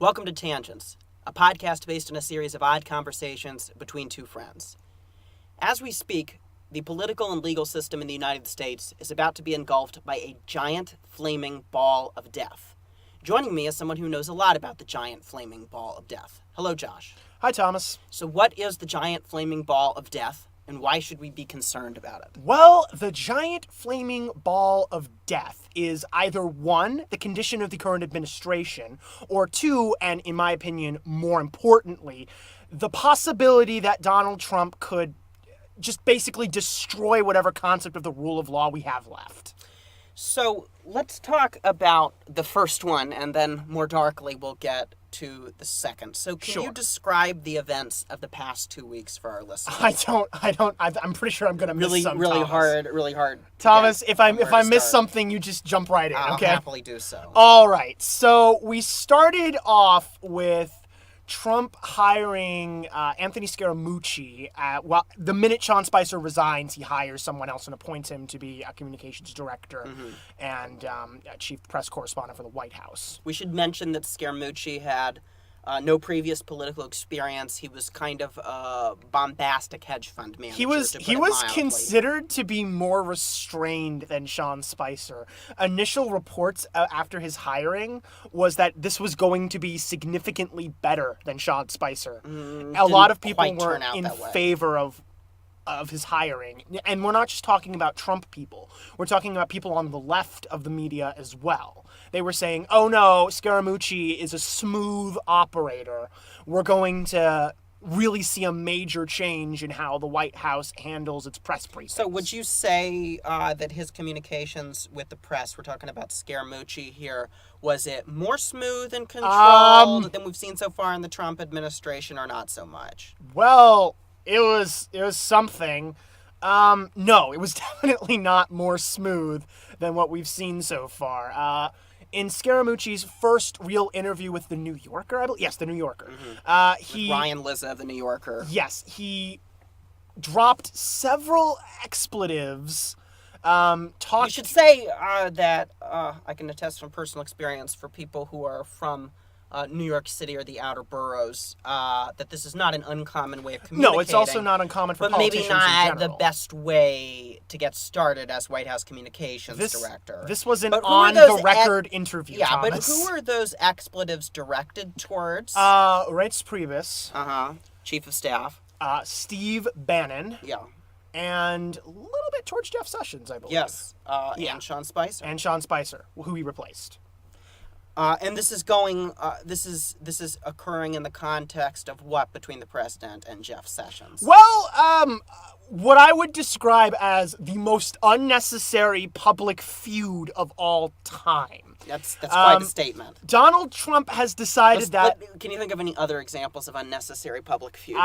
Welcome to Tangents, a podcast based on a series of odd conversations between two friends. As we speak, the political and legal system in the United States is about to be engulfed by a giant flaming ball of death. Joining me is someone who knows a lot about the giant flaming ball of death. Hello, Josh. Hi, Thomas. So what is the giant flaming ball of death, and why should we be concerned about it? Well, the giant flaming ball of death is either one, the condition of the current administration, or two, and in my opinion, more importantly, the possibility that Donald Trump could just basically destroy whatever concept of the rule of law we have left. So let's talk about the first one, and then more darkly we'll get to the second. So can you describe the events of the past 2 weeks for our listeners? I'm pretty sure I'm going to miss some, really Thomas. hard. Thomas, if I miss something, you just jump right in, I'll okay? happily do so. All right. So we started off with Trump hiring Anthony Scaramucci. The minute Sean Spicer resigns, he hires someone else and appoints him to be a communications director and a chief press correspondent for the White House. We should mention that Scaramucci had no previous political experience. He was kind of a bombastic hedge fund manager. He was considered to be more restrained than Sean Spicer. Initial reports after his hiring was that this was going to be significantly better than Sean Spicer. A lot of people were in favor of his hiring. And we're not just talking about Trump people. We're talking about people on the left of the media as well. They were saying, oh no, Scaramucci is a smooth operator. We're going to really see a major change in how the White House handles its press briefings. So would you say that his communications with the press, we're talking about Scaramucci here, was it more smooth and controlled than we've seen so far in the Trump administration, or not so much? Well, it was something. No, it was definitely not more smooth than what we've seen so far. In Scaramucci's first real interview with The New Yorker, I believe. Yes, The New Yorker. With Ryan Lizza of The New Yorker. Yes, he dropped several expletives. You should say that I can attest from personal experience for people who are from New York City or the outer boroughs, that this is not an uncommon way of communicating. No, it's also not uncommon for politicians in general. But maybe not the best way to get started as White House communications director. This was an on-the-record interview, Yeah, Thomas. But who are those expletives directed towards? Reince Priebus. Chief of Staff. Steve Bannon. Yeah. And a little bit towards Jeff Sessions, I believe. Yes. And Sean Spicer. And Sean Spicer, who he replaced. And this is going. This is occurring in the context of what between the president and Jeff Sessions? Well, what I would describe as the most unnecessary public feud of all time. That's quite a statement. Donald Trump has decided Can you think of any other examples of unnecessary public feuds?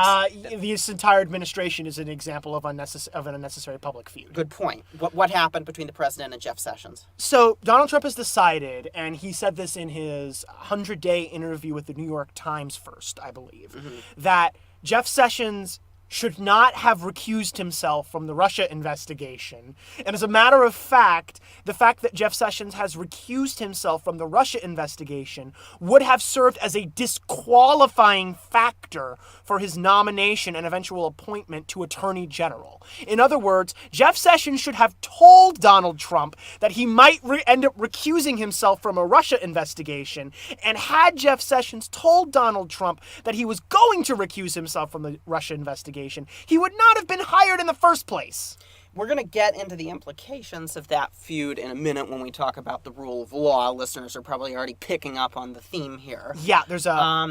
This entire administration is an example of an unnecessary public feud. Good point. What happened between the president and Jeff Sessions? So Donald Trump has decided, and he said this in his 100-day interview with the New York Times first, I believe, that Jeff Sessions should not have recused himself from the Russia investigation. And as a matter of fact, the fact that Jeff Sessions has recused himself from the Russia investigation would have served as a disqualifying factor for his nomination and eventual appointment to Attorney General. In other words, Jeff Sessions should have told Donald Trump that he might end up recusing himself from a Russia investigation, and had Jeff Sessions told Donald Trump that he was going to recuse himself from the Russia investigation, he would not have been hired in the first place. We're going to get into the implications of that feud in a minute when we talk about the rule of law. Listeners are probably already picking up on the theme here. Yeah, there's a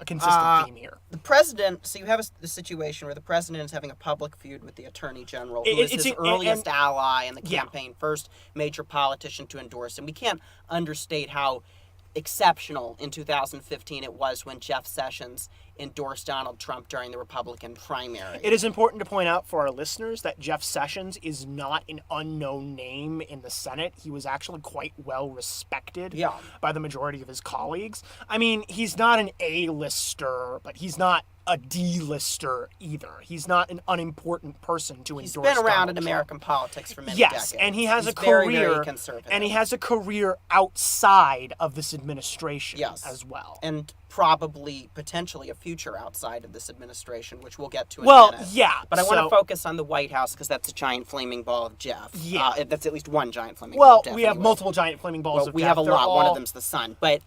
consistent theme here. The president, so you have a situation where the president is having a public feud with the attorney general, who is his earliest ally in the campaign, first major politician to endorse him. We can't understate how exceptional in 2015 it was when Jeff Sessions endorsed Donald Trump during the Republican primary. It is important to point out for our listeners that Jeff Sessions is not an unknown name in the Senate. He was actually quite well respected by the majority of his colleagues. I mean, he's not an A-lister, but he's not a D-lister either. He's not an unimportant person to endorse. He's been around Donald in American Trump. politics for many Yes, decades. and he has He's a career, very conservative. and he has a career outside of this administration as well. And probably, potentially, a future outside of this administration, which we'll get to in a minute. Yeah. But I want to focus on the White House, because that's a giant flaming ball of Jeff. Yeah. That's at least one giant flaming ball of Jeff. We have multiple giant flaming balls of Jeff. We have a lot. One of them's the sun. But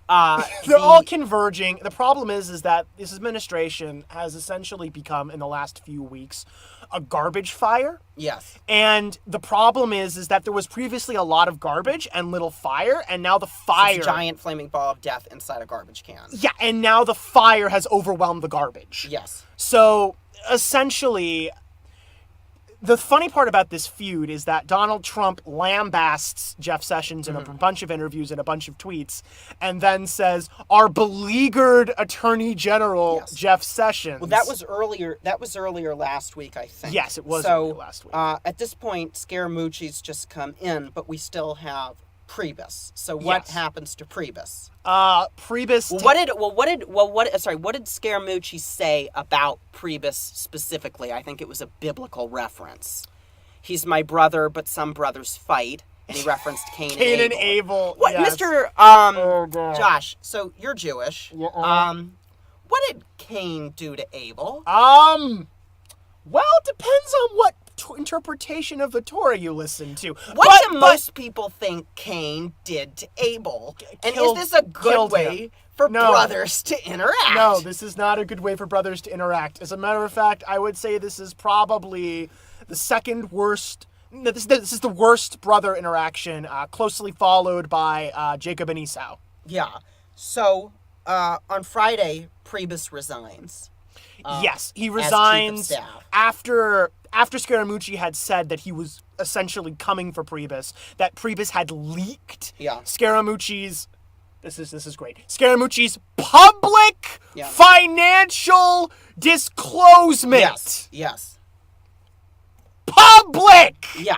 they're all converging. The problem is that this administration has essentially become, in the last few weeks, a garbage fire. Yes. And the problem is that there was previously a lot of garbage and little fire, and now the fire... It's a giant flaming ball of death inside a garbage can. Yeah, and now the fire has overwhelmed the garbage. Yes. So, essentially, the funny part about this feud is that Donald Trump lambasts Jeff Sessions in a bunch of interviews and a bunch of tweets, and then says, our beleaguered Attorney General, Jeff Sessions. Well, that was earlier last week, I think. Yes, it was earlier last week. At this point, Scaramucci's just come in, but we still have Priebus. So what happens to Priebus? Priebus. What did Scaramucci say about Priebus specifically? I think it was a biblical reference. He's my brother, but some brothers fight. And he referenced Cain and Abel. Cain and Abel. What, yes. Mr. Josh? So you're Jewish. Yeah, what did Cain do to Abel? Well, it depends on what interpretation of the Torah you listen to. What do most people think Cain did to Abel? And is this a good way for brothers to interact? No, this is not a good way for brothers to interact. As a matter of fact, I would say this is probably the second worst... This is the worst brother interaction, closely followed by Jacob and Esau. Yeah. So, on Friday, Priebus resigns. Yes, he resigns after Scaramucci had said that he was essentially coming for Priebus, that Priebus had leaked Scaramucci's... This is great. Scaramucci's public financial disclosement. Yes. Public! Yeah.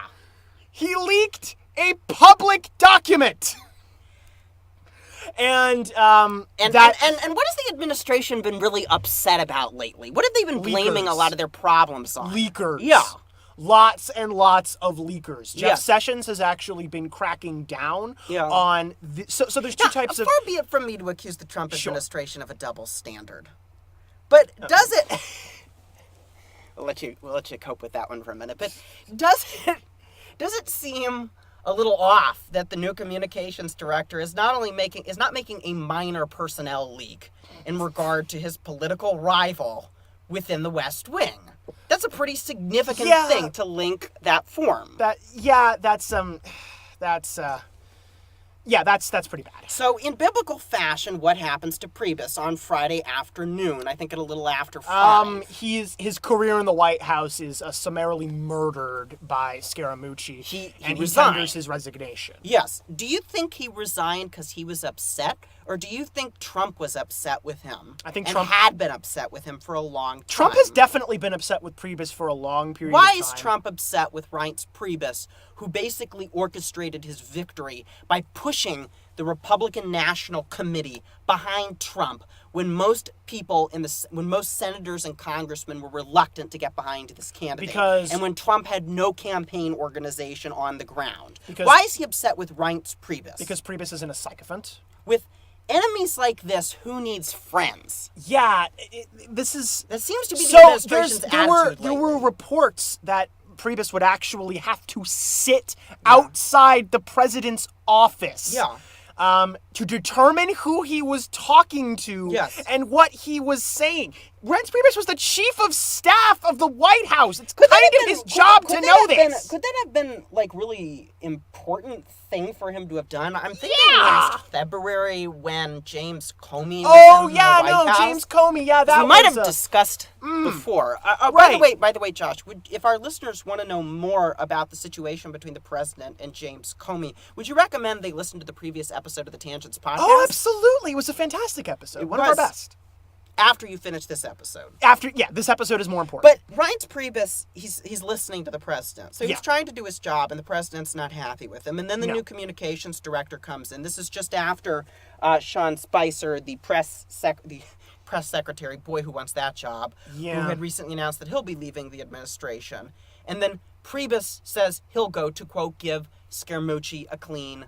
He leaked a public document. And what has the administration been really upset about lately? What have they been blaming a lot of their problems on? Leakers. Yeah. Lots and lots of leakers. Jeff Sessions has actually been cracking down on... So there's two types of... Far be it from me to accuse the Trump administration of a double standard. But does it... We'll let you cope with that one for a minute. But does it seem a little off that the new communications director is not making a minor personnel leak in regard to his political rival within the West Wing? That's a pretty significant thing to link that form. That's pretty bad. So, in biblical fashion, what happens to Priebus on Friday afternoon? I think at a little after 5. His career in the White House is summarily murdered by Scaramucci. He tenders his resignation. Yes. Do you think he resigned because he was upset, or do you think Trump was upset with him? I think Trump had been upset with him for a long time. Trump has definitely been upset with Priebus for a long period of time. Why is Trump upset with Reince Priebus, who basically orchestrated his victory by pushing the Republican National Committee behind Trump when most senators and congressmen were reluctant to get behind this candidate, and when Trump had no campaign organization on the ground? Why is he upset with Reince Priebus? Because Priebus isn't a sycophant. With enemies like this, who needs friends? Yeah, that seems to be the administration's attitude there were reports that Priebus would actually have to sit outside the president's office to determine who he was talking to and what he was saying. Reince Priebus was the chief of staff of the White House. It's kind of his job to know this. Could that have been really important thing for him to have done? I'm thinking last February when James Comey was in the White House. James Comey. Yeah, that we might have discussed before. By the way, Josh, if our listeners want to know more about the situation between the president and James Comey, would you recommend they listen to the previous episode of the Tangents podcast? Oh, absolutely. It was a fantastic episode. One of our best. After you finish this episode. This episode is more important. But Reince Priebus, he's listening to the president. So he's trying to do his job, and the president's not happy with him. And then the new communications director comes in. This is just after Sean Spicer, the press secretary, boy, who wants that job, Yeah. who had recently announced that he'll be leaving the administration. And then Priebus says he'll go to, quote, give Scaramucci a clean,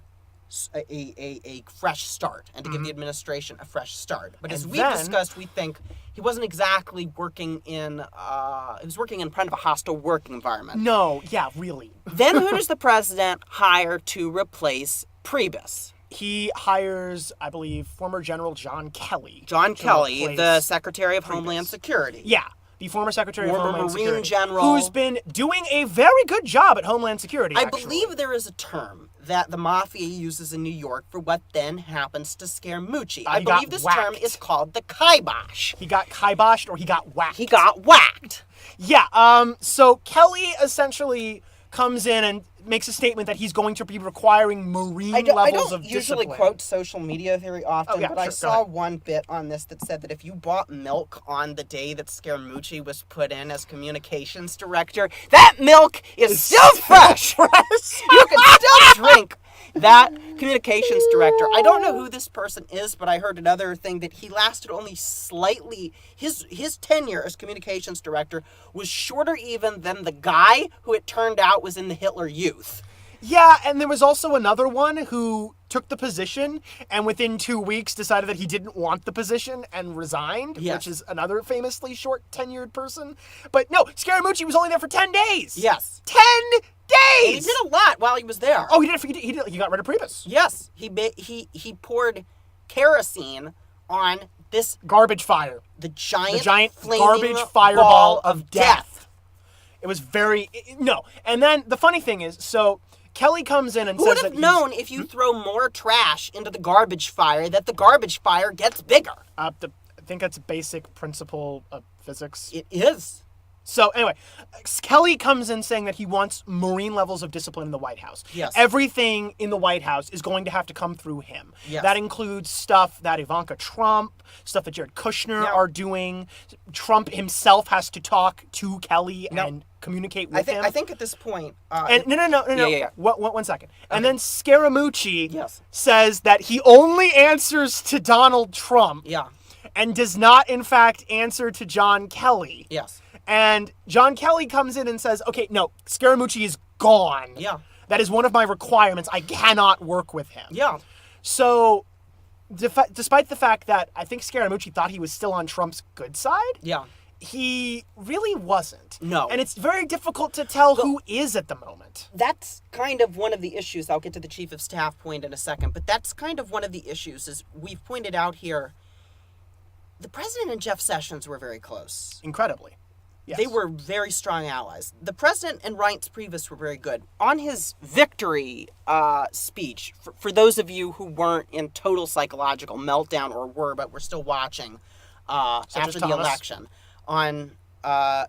a fresh start, and to give the administration a fresh start. But as we've discussed, we think he wasn't exactly working in, he was working in kind of a hostile work environment. No, yeah, really. Then who does the president hire to replace Priebus? He hires, I believe, former General John Kelly. John Kelly, the Secretary of Homeland Security. Yeah, the former Secretary of Homeland Marine Security. General. Who's been doing a very good job at Homeland Security, I actually. believe there is a term that the mafia uses in New York for what then happens to Scaramucci. I believe this term is called the kibosh. He got kiboshed or he got whacked? He got whacked. Yeah, so Kelly essentially comes in and makes a statement that he's going to be requiring Marine levels of discipline. I don't usually quote social media very often, but I saw one bit on this that said that if you bought milk on the day that Scaramucci was put in as communications director, that milk is still fresh. You can still drink that communications director. I don't know who this person is, but I heard another thing that he lasted only slightly. His tenure as communications director was shorter even than the guy who it turned out was in the Hitler Youth. Yeah, and there was also another one who took the position and within 2 weeks decided that he didn't want the position and resigned, which is another famously short tenured person. But no, Scaramucci was only there for 10 days. Yes. 10 days! And he did a lot while he was there. Oh, he got rid of Priebus. Yes. He poured kerosene on this garbage fire. The giant garbage fireball of death. It was very... No. And then the funny thing is, so Kelly comes in and says that... Who would have known if you throw more trash into the garbage fire that the garbage fire gets bigger? I think that's a basic principle of physics. It is. So anyway, Kelly comes in saying that he wants Marine levels of discipline in the White House. Yes. Everything in the White House is going to have to come through him. Yes. That includes stuff that Ivanka Trump, stuff that Jared Kushner are doing. Trump himself has to talk to Kelly and communicate with him. I think at this point... No. Yeah. One second. Okay. And then Scaramucci says that he only answers to Donald Trump. Yeah. And does not, in fact, answer to John Kelly. Yes. And John Kelly comes in and says, okay, no, Scaramucci is gone. Yeah. That is one of my requirements. I cannot work with him. Yeah. So, despite the fact that I think Scaramucci thought he was still on Trump's good side, he really wasn't. No. And it's very difficult to tell who is at the moment. That's kind of one of the issues. I'll get to the chief of staff point in a second, but that's kind of one of the issues, as we've pointed out here. The president and Jeff Sessions were very close. Incredibly. Yes. They were very strong allies. The president and Reince Priebus were very good. On his victory speech, for those of you who weren't in total psychological meltdown or were, but were still watching after the election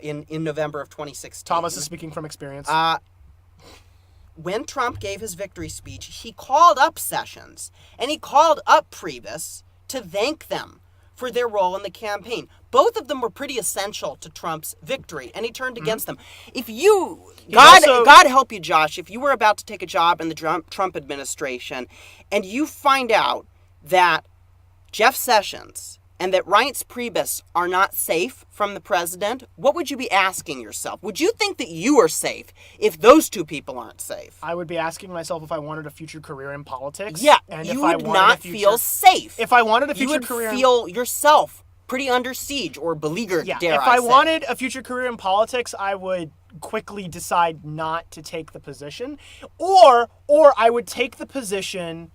in November of 2016. Thomas is speaking from experience. When Trump gave his victory speech, he called up Sessions and he called up Priebus to thank them for their role in the campaign. Both of them were pretty essential to Trump's victory, and he turned against them. If you, God help you, Josh, if you were about to take a job in the Trump administration, and you find out that Jeff Sessions and that Reince Priebus are not safe from the president, what would you be asking yourself? Would you think that you are safe if those two people aren't safe? I would be asking myself if I wanted a future career in politics. Yeah, and you if I would wanted not feel safe. If I wanted a future career... You would feel yourself pretty under siege or beleaguered, dare I say. If I wanted a future career in politics, I would quickly decide not to take the position. Or I would take the position,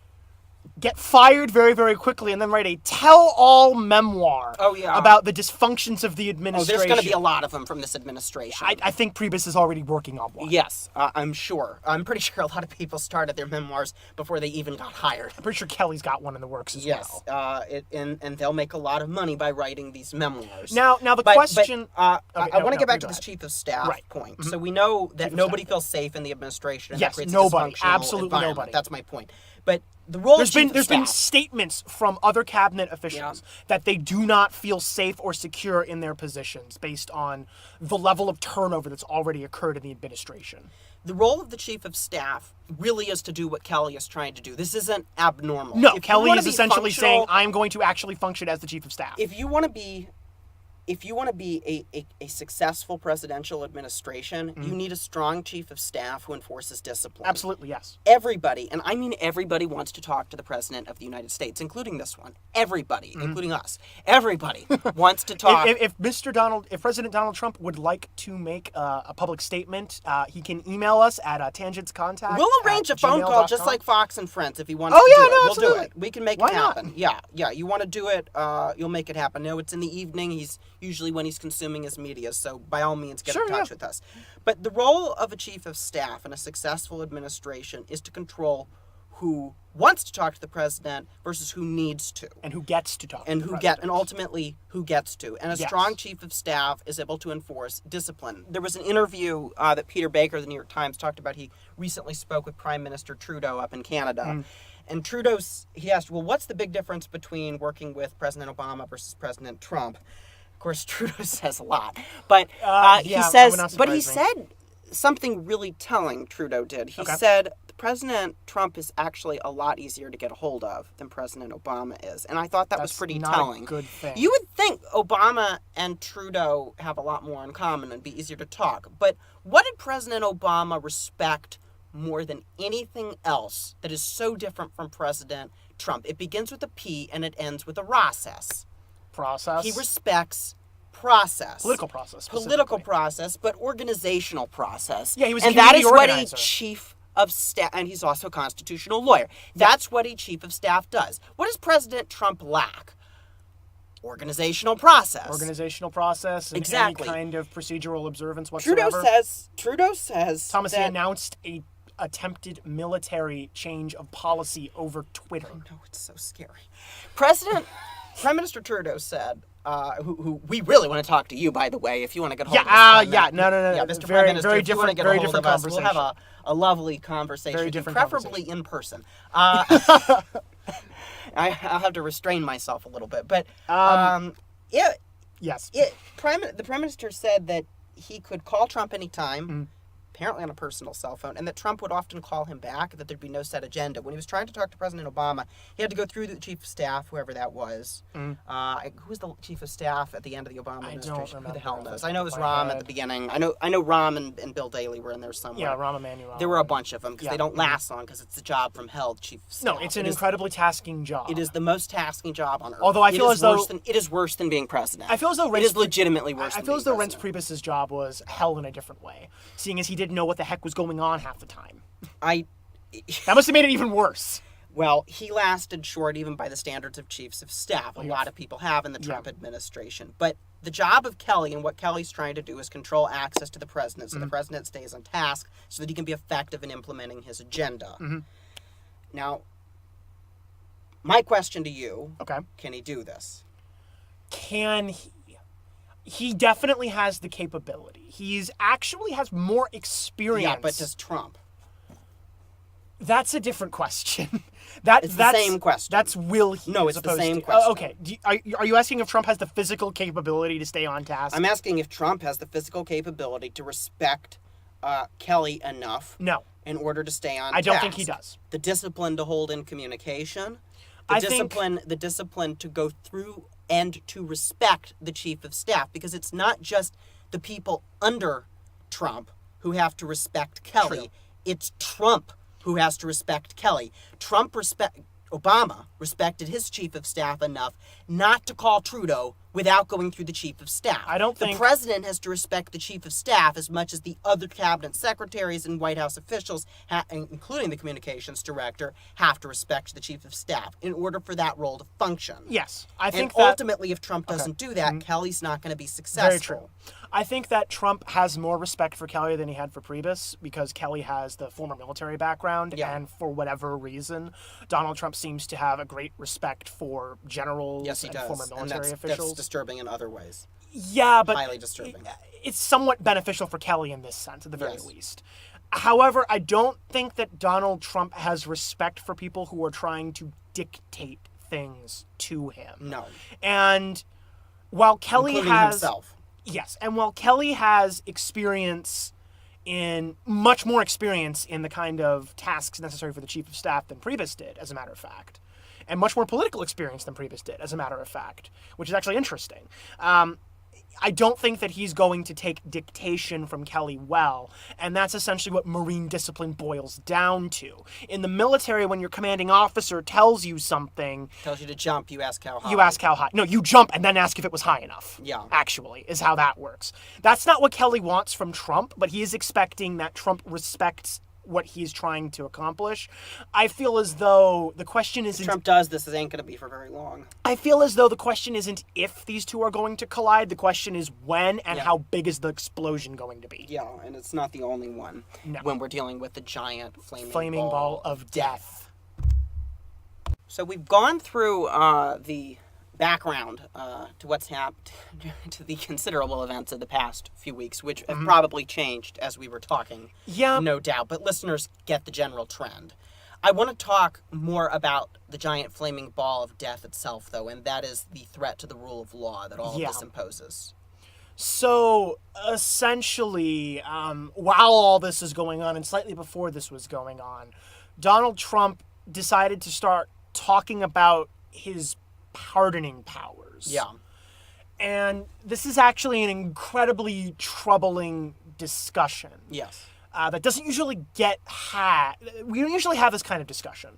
get fired very, very quickly, and then write a tell-all memoir about the dysfunctions of the administration. Oh, there's going to be a lot of them from this administration. I think Priebus is already working on one. Yes, I'm sure. I'm pretty sure a lot of people started their memoirs before they even got hired. I'm pretty sure Kelly's got one in the works as well. Yes, and they'll make a lot of money by writing these memoirs. Now the question... I want to get back to this chief of staff point. Mm-hmm. So we know that nobody feels safe in the administration. And yes, that creates nobody. A dysfunctional absolutely environment. nobody. That's my point. But The role There's of chief been of staff. statements from other cabinet officials that they do not feel safe or secure in their positions based on the level of turnover that's already occurred in the administration. The role of the chief of staff really is to do what Kelly is trying to do. This isn't abnormal. No, If Kelly you wanna is be essentially saying, functional- I'm going to actually function as the chief of staff. if you want to be a successful presidential administration, you need a strong chief of staff who enforces discipline. Absolutely, yes. Everybody, and I mean everybody, wants to talk to the president of the United States, including this one. Everybody, including us. Everybody wants to talk. If President Donald Trump would like to make a public statement, he can email us at tangentscontact. We'll arrange a phone call just like Fox and Friends if he wants Oh, to yeah, do it. no, We'll absolutely. do it. We can make Why it not? happen. Yeah. You want to do it, you'll make it happen. No, it's in the evening. He's usually when he's consuming his media, so by all means get in touch with us. But the role of a chief of staff in a successful administration is to control who wants to talk to the president versus who needs to. And who gets to talk And to the who president. and ultimately who gets to. And a Yes. strong chief of staff is able to enforce discipline. There was an interview that Peter Baker of the New York Times talked about. He recently spoke with Prime Minister Trudeau up in Canada. And Trudeau, he asked, well, what's the big difference between working with President Obama versus President Trump? Of course, Trudeau says a lot. But he yeah, says, would not but he surprise me. said something really telling, Trudeau did. He Okay. said, President Trump is actually a lot easier to get a hold of than President Obama is. And I thought that was That's pretty not telling. a good thing. You would think Obama and Trudeau have a lot more in common and be easier to talk. But what did President Obama respect more than anything else that is so different from President Trump? It begins with a P and it ends with a process. Process. He respects process. Political process. Political specifically. process, but organizational process. Yeah, he was a and that is community what organizer. a chief of staff, and he's also a constitutional lawyer. That's what a chief of staff does. What does President Trump lack? Organizational process. Organizational process and Exactly. any kind of procedural observance whatsoever. Trudeau says Thomas, he that, announced a attempted military change of policy over Twitter. no, it's so scary. Prime Minister Trudeau said, who we really want to talk to you, by the way, if you want to get hold of us. No. Yeah, Mr. Very- Prime Minister, very if you want to different- get very a hold different of us, we'll have conversation. a lovely conversation, Very with you, different preferably in person. I'll have to restrain myself a little bit, but Yes. the Prime Minister said that he could call Trump anytime, apparently on a personal cell phone, and that Trump would often call him back, that there'd be no set agenda. When he was trying to talk to President Obama, he had to go through the chief of staff, whoever that was. Who was the chief of staff at the end of the Obama administration? Who the hell remember off knows? the I know it top was of my Rahm at head. the beginning. I know Rahm and Bill Daley were in there somewhere. Yeah, Rahm Emanuel. There were a bunch of them because Yeah. they don't last long because it's a job from hell, chief of staff. No, it's an incredibly tasking job. It is the most tasking job on earth. Although I feel as though it is worse than being president. I feel as though it is legitimately worse. I than feel as being though Reince president. Priebus's job was hell in a different way, seeing as he didn't know what the heck was going on half the time. That must have made it even worse. Well, he lasted short even by the standards of chiefs of staff. A lot of people have in the Trump administration. But the job of Kelly and what Kelly's trying to do is control access to the president so the president stays on task so that he can be effective in implementing his agenda. Now, my question to you, Okay. can he do this? Can he? He definitely has the capability. He's actually has more experience. Yeah, but does Trump? That's a different question. It's the same question. That's will he? No, as it's the opposed same to- question. Okay. Are you asking if Trump has the physical capability to stay on task? I'm asking if Trump has the physical capability to respect Kelly enough No. in order to stay on I don't task. think he does. The discipline to hold in communication, I think- the discipline to go through and to respect the chief of staff, because it's not just the people under Trump who have to respect Kelly. True. It's Trump who has to respect Kelly. Obama respected his chief of staff enough not to call Trudeau without going through the chief of staff. I don't think- The president has to respect the chief of staff as much as the other cabinet secretaries and White House officials, including the communications director, have to respect the chief of staff in order for that role to function. Yes. I And think that ultimately, if Trump doesn't do that, Kelly's not going to be successful. very true. I think that Trump has more respect for Kelly than he had for Priebus because Kelly has the former military background, Yeah. and for whatever reason, Donald Trump seems to have a great respect for generals Yes, he and does. former And military that's officials. disturbing in other ways. Yeah, but Highly disturbing. it's somewhat beneficial for Kelly in this sense, at the very Yes. least. However, I don't think that Donald Trump has respect for people who are trying to dictate things to him. No. And while Kelly Including has himself. Yes, and while Kelly has much more experience in the kind of tasks necessary for the chief of staff than Priebus did, as a matter of fact, and much more political experience than Priebus did, as a matter of fact, which is actually interesting. I don't think that he's going to take dictation from Kelly well, and that's essentially what Marine discipline boils down to. In the military, when your commanding officer tells you something... Tells you to jump, you ask how high. You ask how high. No, you jump and then ask if it was high enough. Yeah. Actually, is how that works. That's not what Kelly wants from Trump, but he is expecting that Trump respects what he's trying to accomplish. I feel as though the question isn't... If Trump does this, it ain't going to be for very long. I feel as though the question isn't if these two are going to collide. The question is when and how big is the explosion going to be. Yeah, and it's not the only one when we're dealing with the giant flaming ball of death. So we've gone through the background to what's happened, to the considerable events of the past few weeks, which have probably changed as we were talking, no doubt, but listeners get the general trend. I want to talk more about the giant flaming ball of death itself, though, and that is the threat to the rule of law that all of this imposes. So, essentially, while all this is going on, and slightly before this was going on, Donald Trump decided to start talking about his pardoning powers. Yeah. And this is actually an incredibly troubling discussion. Yes. That doesn't usually get had. We don't usually have this kind of discussion.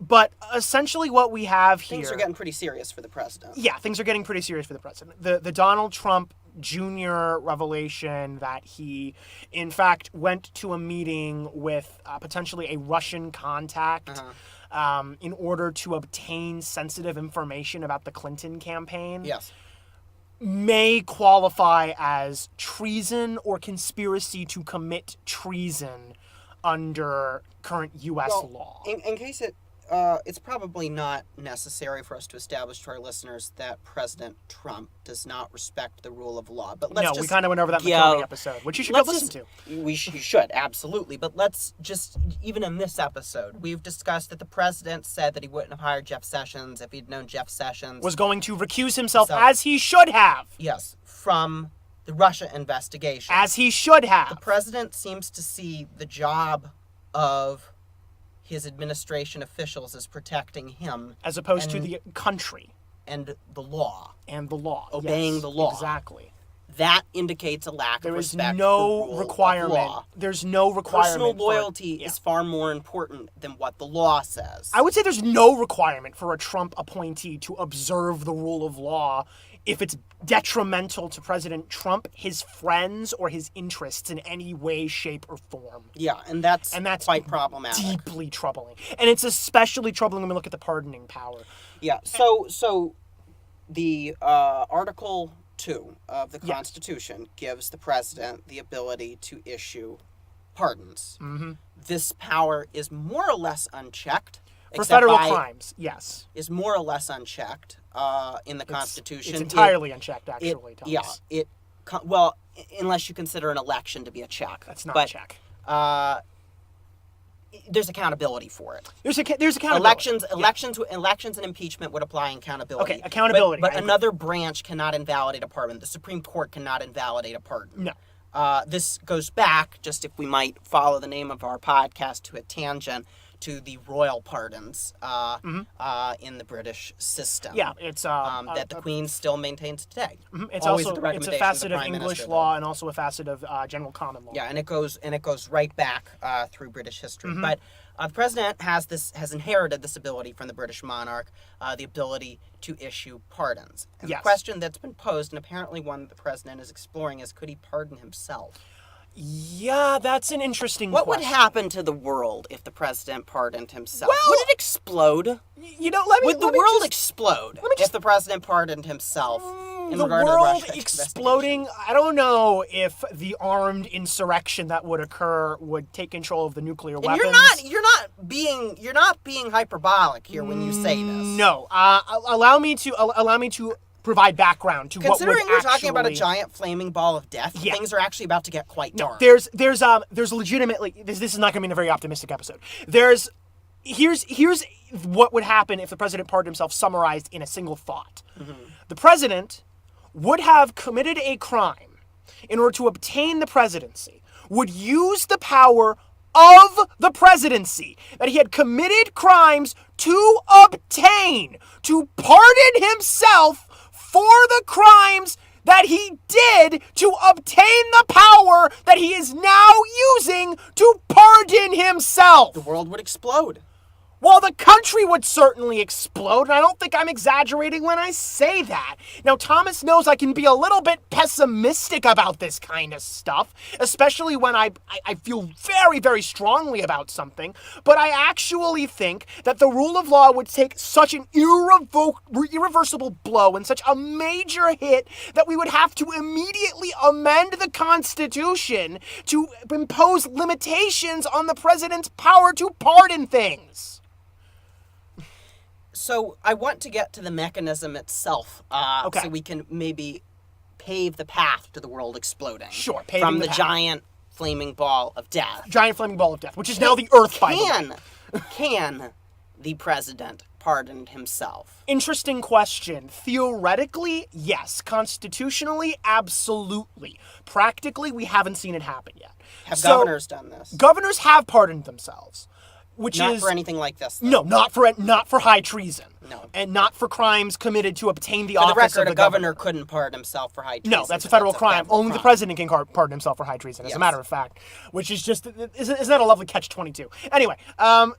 But essentially what we have here... Things are getting pretty serious for the president. Yeah, things are getting pretty serious for the president. The Donald Trump Jr. revelation that he, in fact, went to a meeting with potentially a Russian contact in order to obtain sensitive information about the Clinton campaign. Yes. May qualify as treason or conspiracy to commit treason under current U.S. law. In case it's probably not necessary for us to establish to our listeners that President Trump does not respect the rule of law. But let's we kind of went over that in the Comey episode, which you should go listen to. You should, absolutely. But let's just, even in this episode, we've discussed that the president said that he wouldn't have hired Jeff Sessions if he'd known Jeff Sessions was going to recuse himself as he should have. Yes, from the Russia investigation. As he should have. The president seems to see the job of his administration officials as protecting him. As opposed to the country. And the law. And the law. Obeying the law. Exactly. That indicates a lack of respect for the rule requirement. Of law. There's no requirement. Personal loyalty is far more important than what the law says. I would say there's no requirement for a Trump appointee to observe the rule of law if it's detrimental to President Trump, his friends, or his interests in any way, shape, or form. Yeah, and that's quite problematic. Deeply troubling. And it's especially troubling when we look at the pardoning power. Yeah, so the Article 2 of the Constitution gives the president the ability to issue pardons. Mm-hmm. This power is more or less unchecked. For federal crimes, yes. Is more or less unchecked in the Constitution. It's entirely unchecked, actually, Thomas. Well, unless you consider an election to be a check. That's not a check. There's accountability for it. There's accountability. Elections and impeachment would apply accountability. Okay, accountability. But another branch cannot invalidate a pardon. The Supreme Court cannot invalidate a pardon. No. This goes back, just if we might follow the name of our podcast to a tangent, to the royal pardons in the British system. Yeah, it's that the Queen still maintains today. Mm-hmm. It's also it's a facet of English law and also a facet of general common law. Yeah, and it goes right back through British history. Mm-hmm. But the president has inherited this ability from the British monarch, the ability to issue pardons. And the question that's been posed, and apparently one that the president is exploring, is could he pardon himself? Yeah, that's an interesting question. What would happen to the world if the president pardoned himself? Well, would it explode? Would the world explode if the president pardoned himself? The world exploding, I don't know if the armed insurrection that would occur would take control of the nuclear weapons. You're not being hyperbolic here when you say this. No. Allow me to provide background to what would Considering we're actually... talking about a giant flaming ball of death, things are actually about to get quite dark. There's legitimately... This is not going to be a very optimistic episode. Here's what would happen if the president pardoned himself, summarized in a single thought. Mm-hmm. The president would have committed a crime in order to obtain the presidency, would use the power of the presidency that he had committed crimes to obtain, to pardon himself for the crimes that he did to obtain the power that he is now using to pardon himself. The world would explode. Well, the country would certainly explode, and I don't think I'm exaggerating when I say that. Now, Thomas knows I can be a little bit pessimistic about this kind of stuff, especially when I feel very, very strongly about something, but I actually think that the rule of law would take such an irreversible blow and such a major hit that we would have to immediately amend the Constitution to impose limitations on the president's power to pardon things. So I want to get to the mechanism itself, so we can maybe pave the path to the world exploding. Sure, paving from the the path. Giant flaming ball of death. Giant flaming ball of death, which is now the Earth, by the way. Can the president pardon himself? Interesting question. Theoretically, yes. Constitutionally, absolutely. Practically, we haven't seen it happen yet. Have governors done this? Governors have pardoned themselves. Not for anything like this, though. No, not for high treason. No. And not for crimes committed to obtain the office office of the of the governor couldn't pardon himself for high treason. No, that's a federal crime. Only the president can pardon himself for high treason, as Yes. a matter of fact. Which is just, isn't that a lovely catch-22? Anyway,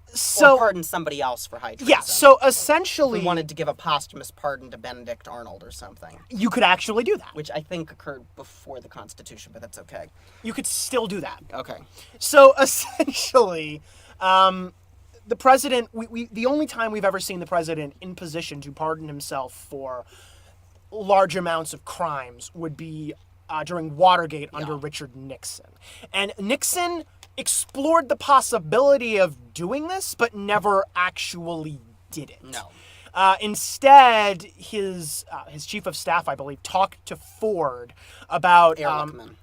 so... Or pardon somebody else for high treason. Yeah, so essentially... We wanted to give a posthumous pardon to Benedict Arnold or something. You could actually do that. Which I think occurred before the Constitution, but that's okay. You could still do that. Okay. So essentially... the president, the only time we've ever seen the president in position to pardon himself for large amounts of crimes would be during Watergate under Richard Nixon. And Nixon explored the possibility of doing this, but never actually did it. No. Instead, his chief of staff, I believe, talked to Ford about... Ehrlichman.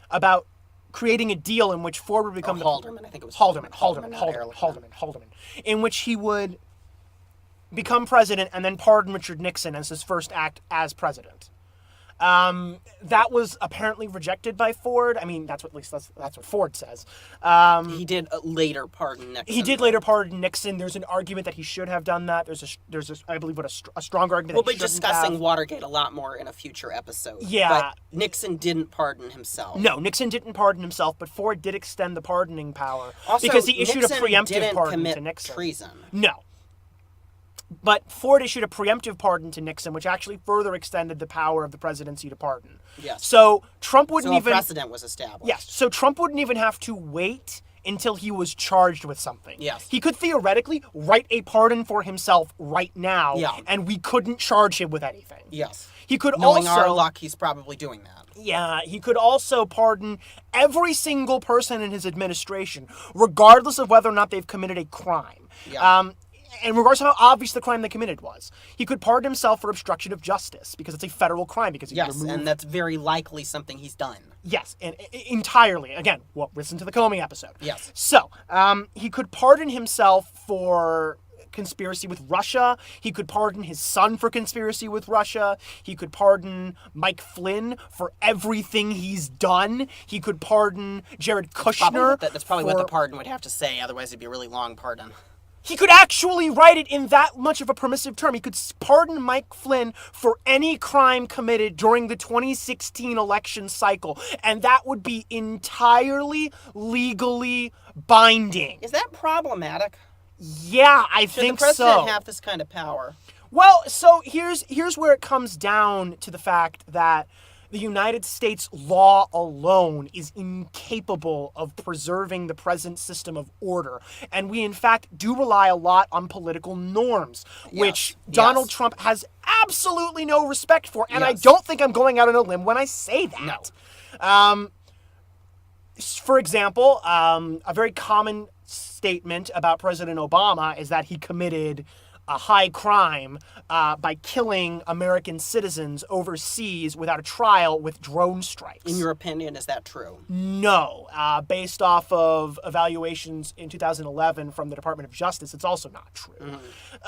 About creating a deal in which Ford would become Haldeman, I think it was Haldeman, in which he would become president and then pardon Richard Nixon as his first act as president. That was apparently rejected by Ford. I mean, that's what Ford says. He did later pardon Nixon. He did later pardon Nixon. There's an argument that he should have done that. There's I believe, a strong argument. We'll that be he shouldn't discussing have. Watergate a lot more in a future episode. Yeah. But Nixon didn't pardon himself. No, Nixon didn't pardon himself, but Ford did extend the pardoning power Also, because he issued Nixon a preemptive didn't pardon commit to Nixon. treason. No. But Ford issued a preemptive pardon to Nixon, which actually further extended the power of the presidency to pardon. Yes. So Trump wouldn't So a even... precedent was established. Yes. So Trump wouldn't even have to wait until he was charged with something. Yes. He could theoretically write a pardon for himself right now, and we couldn't charge him with anything. Yes. He could Knowing also... our luck, he's probably doing that. Yeah, he could also pardon every single person in his administration, regardless of whether or not they've committed a crime. Yeah. And regardless of how obvious the crime they committed was. He could pardon himself for obstruction of justice, because it's a federal crime, because he Yes, removed... and that's very likely something he's done. Yes, and entirely. Again, well, listen to the Comey episode. Yes. So, he could pardon himself for conspiracy with Russia. He could pardon his son for conspiracy with Russia. He could pardon Mike Flynn for everything he's done. He could pardon Jared Kushner. That's probably what the pardon would have to say, otherwise it'd be a really long pardon. He could actually write it in that much of a permissive term. He could pardon Mike Flynn for any crime committed during the 2016 election cycle, and that would be entirely legally binding. Is that problematic? Yeah, I think so. Should the president have this kind of power? Well, so here's where it comes down to the fact that the United States law alone is incapable of preserving the present system of order. And we, in fact, do rely a lot on political norms, which Donald Trump has absolutely no respect for. And I don't think I'm going out on a limb when I say that. No. For example, a very common statement about President Obama is that he committed a high crime by killing American citizens overseas without a trial with drone strikes. In your opinion, is that true? No. Based off of evaluations in 2011 from the Department of Justice, it's also not true.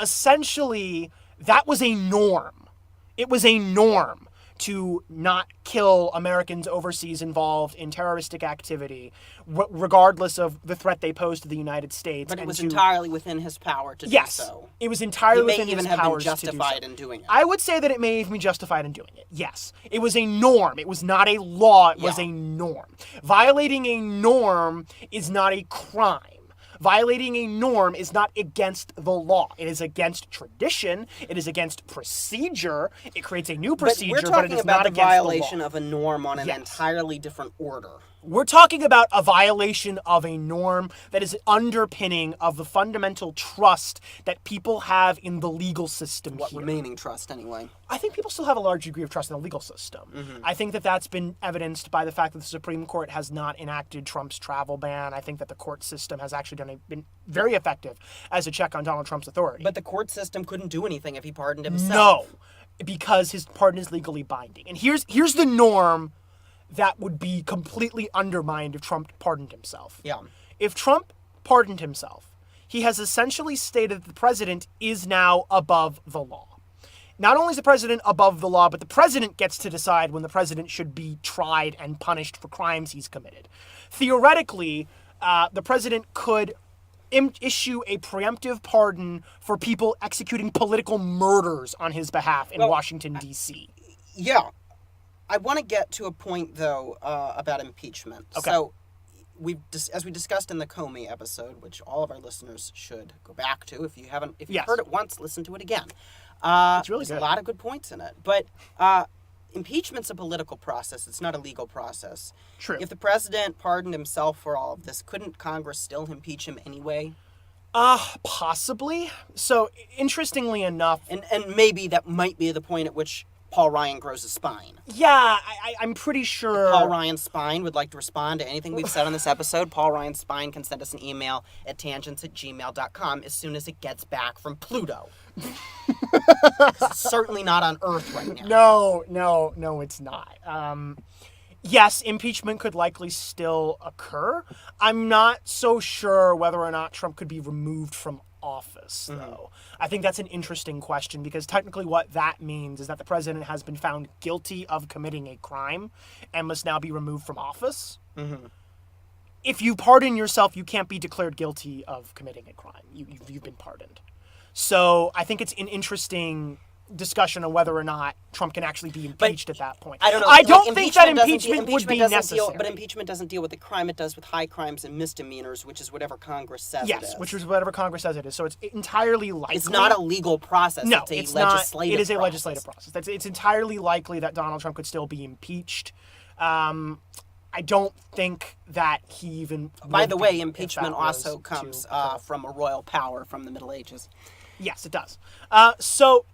Essentially, that was a norm. It was a norm to not kill Americans overseas involved in terroristic activity, regardless of the threat they pose to the United States. But it was entirely within his power to do so. Yes, it was entirely within his powers to do so. He may even have been justified in doing it. I would say that it may even be justified in doing it, yes. It was a norm. It was not a law. It was a norm. Violating a norm is not a crime. Violating a norm is not against the law. It is against tradition. It is against procedure. It creates a new procedure, but it is not against the law. We're talking about the violation of a norm on an entirely different order. We're talking about a violation of a norm that is underpinning of the fundamental trust that people have in the legal system What here. Remaining trust, anyway? I think people still have a large degree of trust in the legal system. I think that that's been evidenced by the fact that the Supreme Court has not enacted Trump's travel ban. I think that the court system has actually been very effective as a check on Donald Trump's authority. But the court system couldn't do anything if he pardoned himself. No, because his pardon is legally binding. And here's the norm that would be completely undermined if Trump pardoned himself. Yeah. If Trump pardoned himself, he has essentially stated that the president is now above the law. Not only is the president above the law, but the president gets to decide when the president should be tried and punished for crimes he's committed. Theoretically, the president could issue a preemptive pardon for people executing political murders on his behalf in Washington, D.C. Yeah. I want to get to a point, though, about impeachment. Okay. So, as we discussed in the Comey episode, which all of our listeners should go back to. If you've heard it once, listen to it again. It's really There's good. a lot of good points in it. But impeachment's a political process. It's not a legal process. True. If the president pardoned himself for all of this, couldn't Congress still impeach him anyway? Possibly. So, interestingly enough... And maybe that might be the point at which Paul Ryan grows a spine. Yeah, I'm pretty sure... If Paul Ryan's spine would like to respond to anything we've said on this episode, Paul Ryan's spine can send us an email at tangents@gmail.com as soon as it gets back from Pluto. It's certainly not on Earth right now. No, it's not. Yes, impeachment could likely still occur. I'm not so sure whether or not Trump could be removed from office, though. I think that's an interesting question because technically what that means is that the president has been found guilty of committing a crime and must now be removed from office. If you pardon yourself, you can't be declared guilty of committing a crime. You've been pardoned. So I think it's an interesting discussion on whether or not Trump can actually be impeached at that point. I don't know. I don't think that impeachment would be necessary. But impeachment doesn't deal with the crime. It does with high crimes and misdemeanors, which is whatever Congress says it is. Yes, which is whatever Congress says it is. So it's entirely likely. It's not a legal process. No, it's a legislative It is a process. legislative process. It's entirely likely that Donald Trump could still be impeached. I don't think that he even... By the way, impeachment also comes from a royal power from the Middle Ages. Yes, it does. So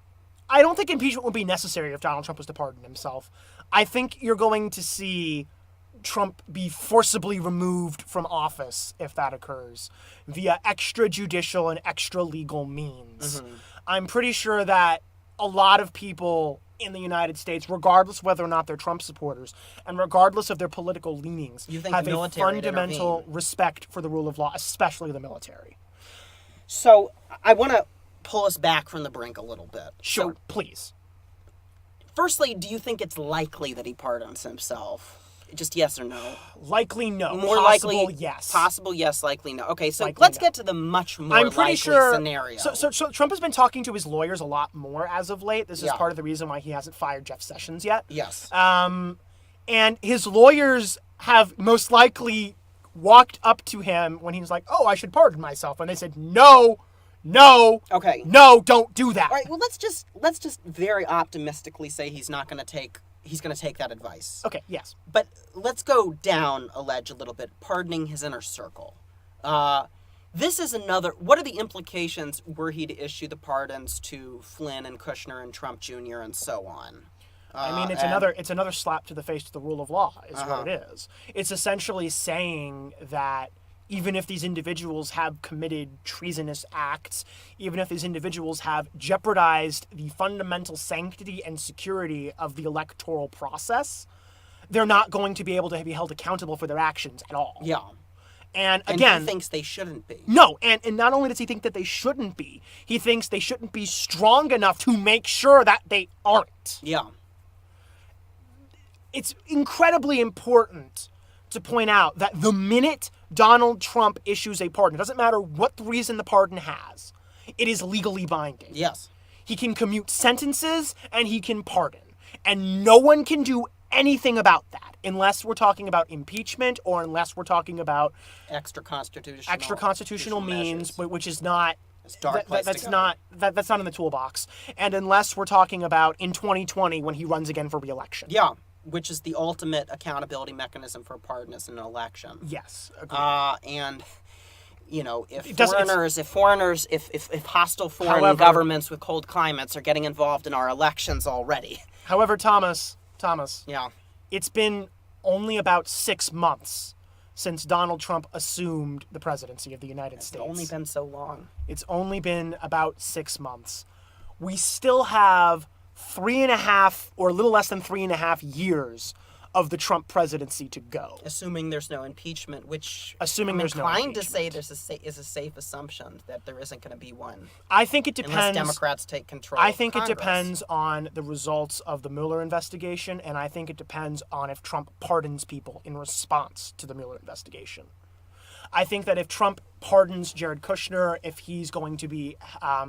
I don't think impeachment would be necessary if Donald Trump was to pardon himself. I think you're going to see Trump be forcibly removed from office if that occurs via extrajudicial and extra legal means. I'm pretty sure that a lot of people in the United States, regardless of whether or not they're Trump supporters and regardless of their political leanings, have a fundamental respect for the rule of law, especially the military. So I want to pull us back from the brink a little bit. Sure, so, please. Firstly, do you think it's likely that he pardons himself? Just yes or no? Likely no. More possible, likely yes. Possible yes, likely no. Okay, so likely let's no. get to the much more I'm pretty likely sure, scenario. So Trump has been talking to his lawyers a lot more as of late. This is part of the reason why he hasn't fired Jeff Sessions yet. Yes. And his lawyers have most likely walked up to him when he was like, "Oh, I should pardon myself," and they said, "No, okay, no, don't do that." All right. Well, let's just very optimistically say he's going to take that advice. Okay. Yes. But let's go down a ledge a little bit, pardoning his inner circle. This is another... What are the implications were he to issue the pardons to Flynn and Kushner and Trump Jr. and so on? I mean, it's another slap to the face to the rule of law, is what it is. It's essentially saying that even if these individuals have committed treasonous acts, even if these individuals have jeopardized the fundamental sanctity and security of the electoral process, they're not going to be able to be held accountable for their actions at all. Yeah. And And again, he thinks they shouldn't be. no, and not only does he think that they shouldn't be, he thinks they shouldn't be strong enough to make sure that they aren't. Yeah. It's incredibly important to point out that the minute Donald Trump issues a pardon, it doesn't matter what the reason the pardon has, it is legally binding. Yes. He can commute sentences and he can pardon. And no one can do anything about that unless we're talking about impeachment or unless we're talking about Extra constitutional means, measures. which is not It's a dark place that's to go. not that's not in the toolbox. And unless we're talking about in 2020 when he runs again for re-election. Yeah, which is the ultimate accountability mechanism for a pardon is an election. Yes. Agreed. And you know, if hostile foreign However- governments with cold climates are getting involved in our elections already. However, Thomas, Yeah. it's been only about 6 months since Donald Trump assumed the presidency of the United States. It's only been so long. It's only been about 6 months. We still have 3.5 or a little less than 3.5 years of the Trump presidency to go. Assuming there's no impeachment, which Assuming I'm there's no inclined to impeachment. say is a safe assumption that there isn't going to be one I think it unless depends. Democrats take control. I of think it Congress. depends on the results of the Mueller investigation, and I think it depends on if Trump pardons people in response to the Mueller investigation. I think that if Trump pardons Jared Kushner, if he's going to be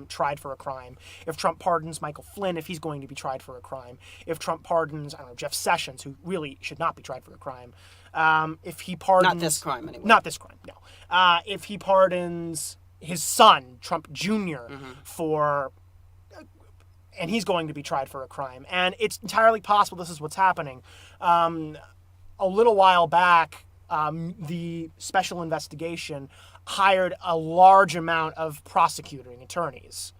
tried for a crime, if Trump pardons Michael Flynn, if he's going to be tried for a crime, if Trump pardons, I don't know, Jeff Sessions, who really should not be tried for a crime, if he pardons... Not this crime, anyway. Not this crime, no. If he pardons his son, Trump Jr., for... and he's going to be tried for a crime. And it's entirely possible this is what's happening. A little while back, the special investigation hired a large amount of prosecuting attorneys.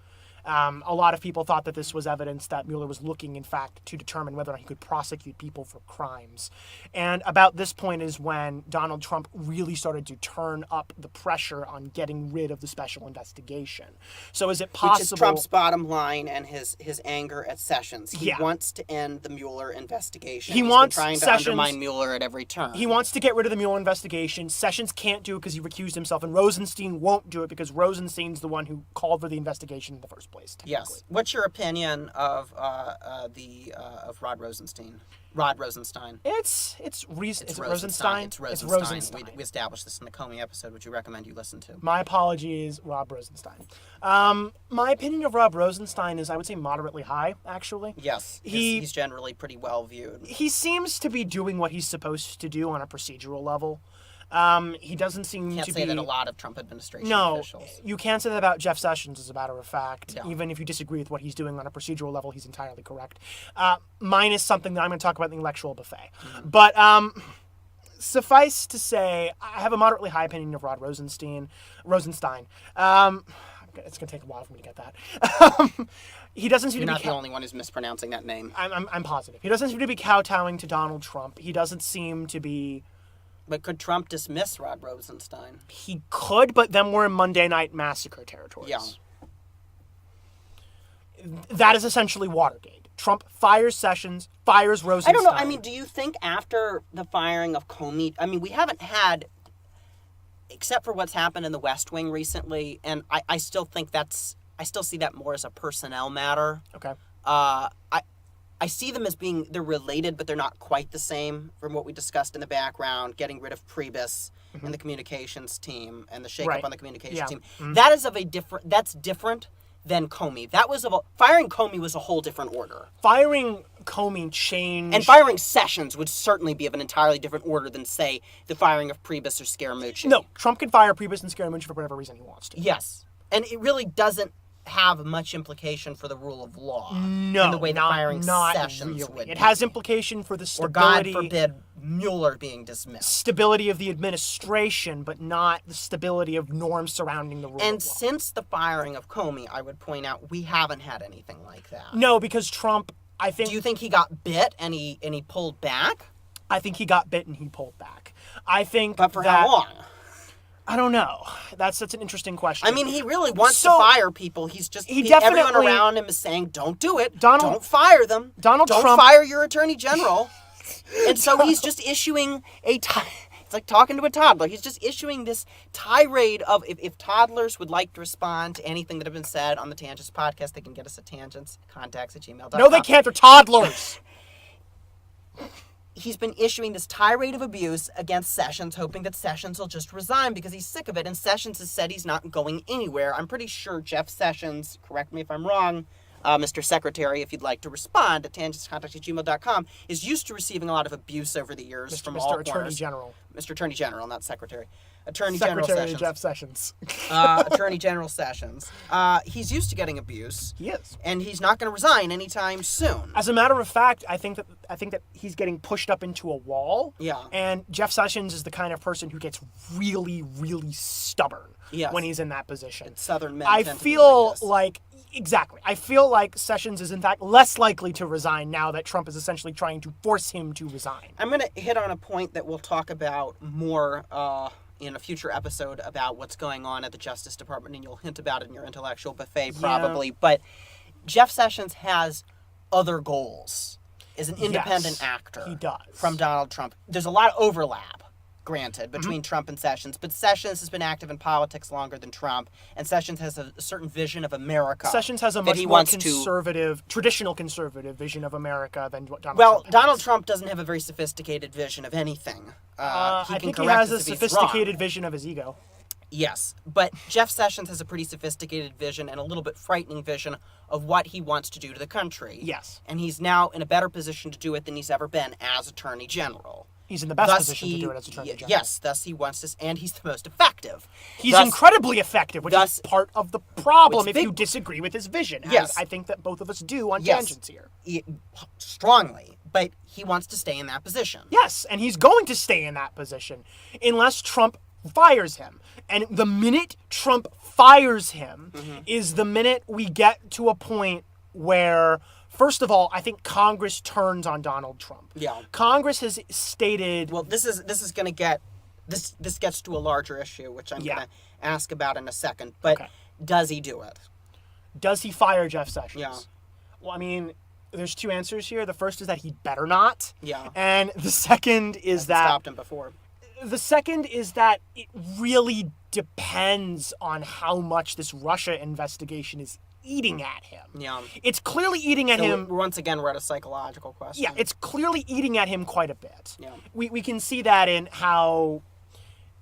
A lot of people thought that this was evidence that Mueller was looking, in fact, to determine whether or not he could prosecute people for crimes. And about this point is when Donald Trump really started to turn up the pressure on getting rid of the special investigation. So is it possible... Which is Trump's bottom line and his anger at Sessions. He Yeah. wants to end the Mueller investigation. He He's wants been trying to Sessions- undermine Mueller at every turn. He wants to get rid of the Mueller investigation. Sessions can't do it because he recused himself, and Rosenstein won't do it because Rosenstein's the one who called for the investigation in the first place. Yes. What's your opinion of Rod Rosenstein? Rod Rosenstein. It's Rosenstein. It's Rosenstein. It's Rosenstein. Rosenstein. We established this in the Comey episode, which we recommend you listen to. My apologies, Rob Rosenstein. My opinion of Rob Rosenstein is, I would say, moderately high, actually. Yes. He's generally pretty well viewed. He seems to be doing what he's supposed to do on a procedural level. He doesn't seem Can't to say be... that a lot of Trump administration No, officials. you can't say that about Jeff Sessions, as a matter of fact. Yeah. Even if you disagree with what he's doing on a procedural level, he's entirely correct. Mine is something that I'm going to talk about in the intellectual buffet. But suffice to say, I have a moderately high opinion of Rod Rosenstein. It's going to take a while for me to get that. He doesn't seem You're to not be... the only one who's mispronouncing that name. I'm positive. He doesn't seem to be kowtowing to Donald Trump. He doesn't seem to be... But could Trump dismiss Rod Rosenstein? He could, but then we're in Monday Night Massacre territories. Yeah. That is essentially Watergate. Trump fires Sessions, fires Rosenstein. I don't know. I mean, do you think after the firing of Comey, I mean, we haven't had, except for what's happened in the West Wing recently, and I still think I still see that more as a personnel matter. Okay. I see them as being, they're related, but they're not quite the same from what we discussed in the background, getting rid of Priebus and the communications team and the shakeup Right. on the communications Yeah. team. That is that's different than Comey. Firing Comey was a whole different order. Firing Comey changed... And firing Sessions would certainly be of an entirely different order than, say, the firing of Priebus or Scaramucci. No, Trump can fire Priebus and Scaramucci for whatever reason he wants to. Yes. And it really doesn't have much implication for the rule of law. No, in the way that firing not Sessions really. would It be. has implication for the Or God stability... forbid Mueller being dismissed. stability of the administration, but not the stability of norms surrounding the rule And of law. since the firing of Comey, I would point out we haven't had anything like that. No, because Trump, I think... Do you think he got bit and he pulled back? I think he got bit and he pulled back. I think But for that, how long? I don't know. That's an interesting question. I mean, he really wants to fire people. Everyone around him is saying, don't do it. Don't fire them. Don't Trump, fire your attorney general. And so he's just issuing it's like talking to a toddler. He's just issuing this tirade of if toddlers would like to respond to anything that have been said on the Tangents podcast, they can get us at tangentscontacts@gmail.com. No, they can't. They're toddlers. He's been issuing this tirade of abuse against Sessions, hoping that Sessions will just resign because he's sick of it. And Sessions has said he's not going anywhere. I'm pretty sure Jeff Sessions, correct me if I'm wrong, Mr. Secretary, if you'd like to respond at tangentscontacts@gmail.com, is used to receiving a lot of abuse over the years from all corners. Mr. Attorney General. Mr. Attorney General, not Secretary. Attorney Secretary General Sessions. Jeff Sessions. Attorney General Sessions. He's used to getting abuse. He is. And he's not going to resign anytime soon. As a matter of fact, I think that he's getting pushed up into a wall. Yeah. And Jeff Sessions is the kind of person who gets really, really stubborn when he's in that position. And Southern men I tend to feel be like this. like exactly. I feel like Sessions is in fact less likely to resign now that Trump is essentially trying to force him to resign. I'm going to hit on a point that we'll talk about more in a future episode about what's going on at the Justice Department, and you'll hint about it in your intellectual buffet probably. Yeah. But Jeff Sessions has other goals as an independent actor. He does. From Donald Trump. There's a lot of overlap, granted, between Trump and Sessions, but Sessions has been active in politics longer than Trump, and Sessions has a certain vision of America. Sessions has a much more conservative, traditional conservative vision of America than what Donald Trump has. Donald Trump doesn't have a very sophisticated vision of anything. I think he has a sophisticated vision of his ego. Yes, but Jeff Sessions has a pretty sophisticated vision and a little bit frightening vision of what he wants to do to the country. Yes. And he's now in a better position to do it than he's ever been as Attorney General. He's in the best position to do it as Attorney General. Yes, thus he wants to, and he's the most effective. He's incredibly effective, which is part of the problem if you disagree with his vision. Yes. I think that both of us do on tangents here. Strongly, but he wants to stay in that position. Yes, and he's going to stay in that position unless Trump fires him. And the minute Trump fires him is the minute we get to a point where, first of all, I think Congress turns on Donald Trump. Yeah. Congress has stated... Well, this is going to get... This gets to a larger issue, which I'm going to ask about in a second. But does he do it? Does he fire Jeff Sessions? Yeah. Well, I mean, there's two answers here. The first is that he better not. Yeah. And the second is that... stopped him before. The second is that it really depends on how much this Russia investigation is eating at him. Yeah. It's clearly eating at him. Once again, we're at a psychological question. Yeah, it's clearly eating at him quite a bit. Yeah. We can see that in how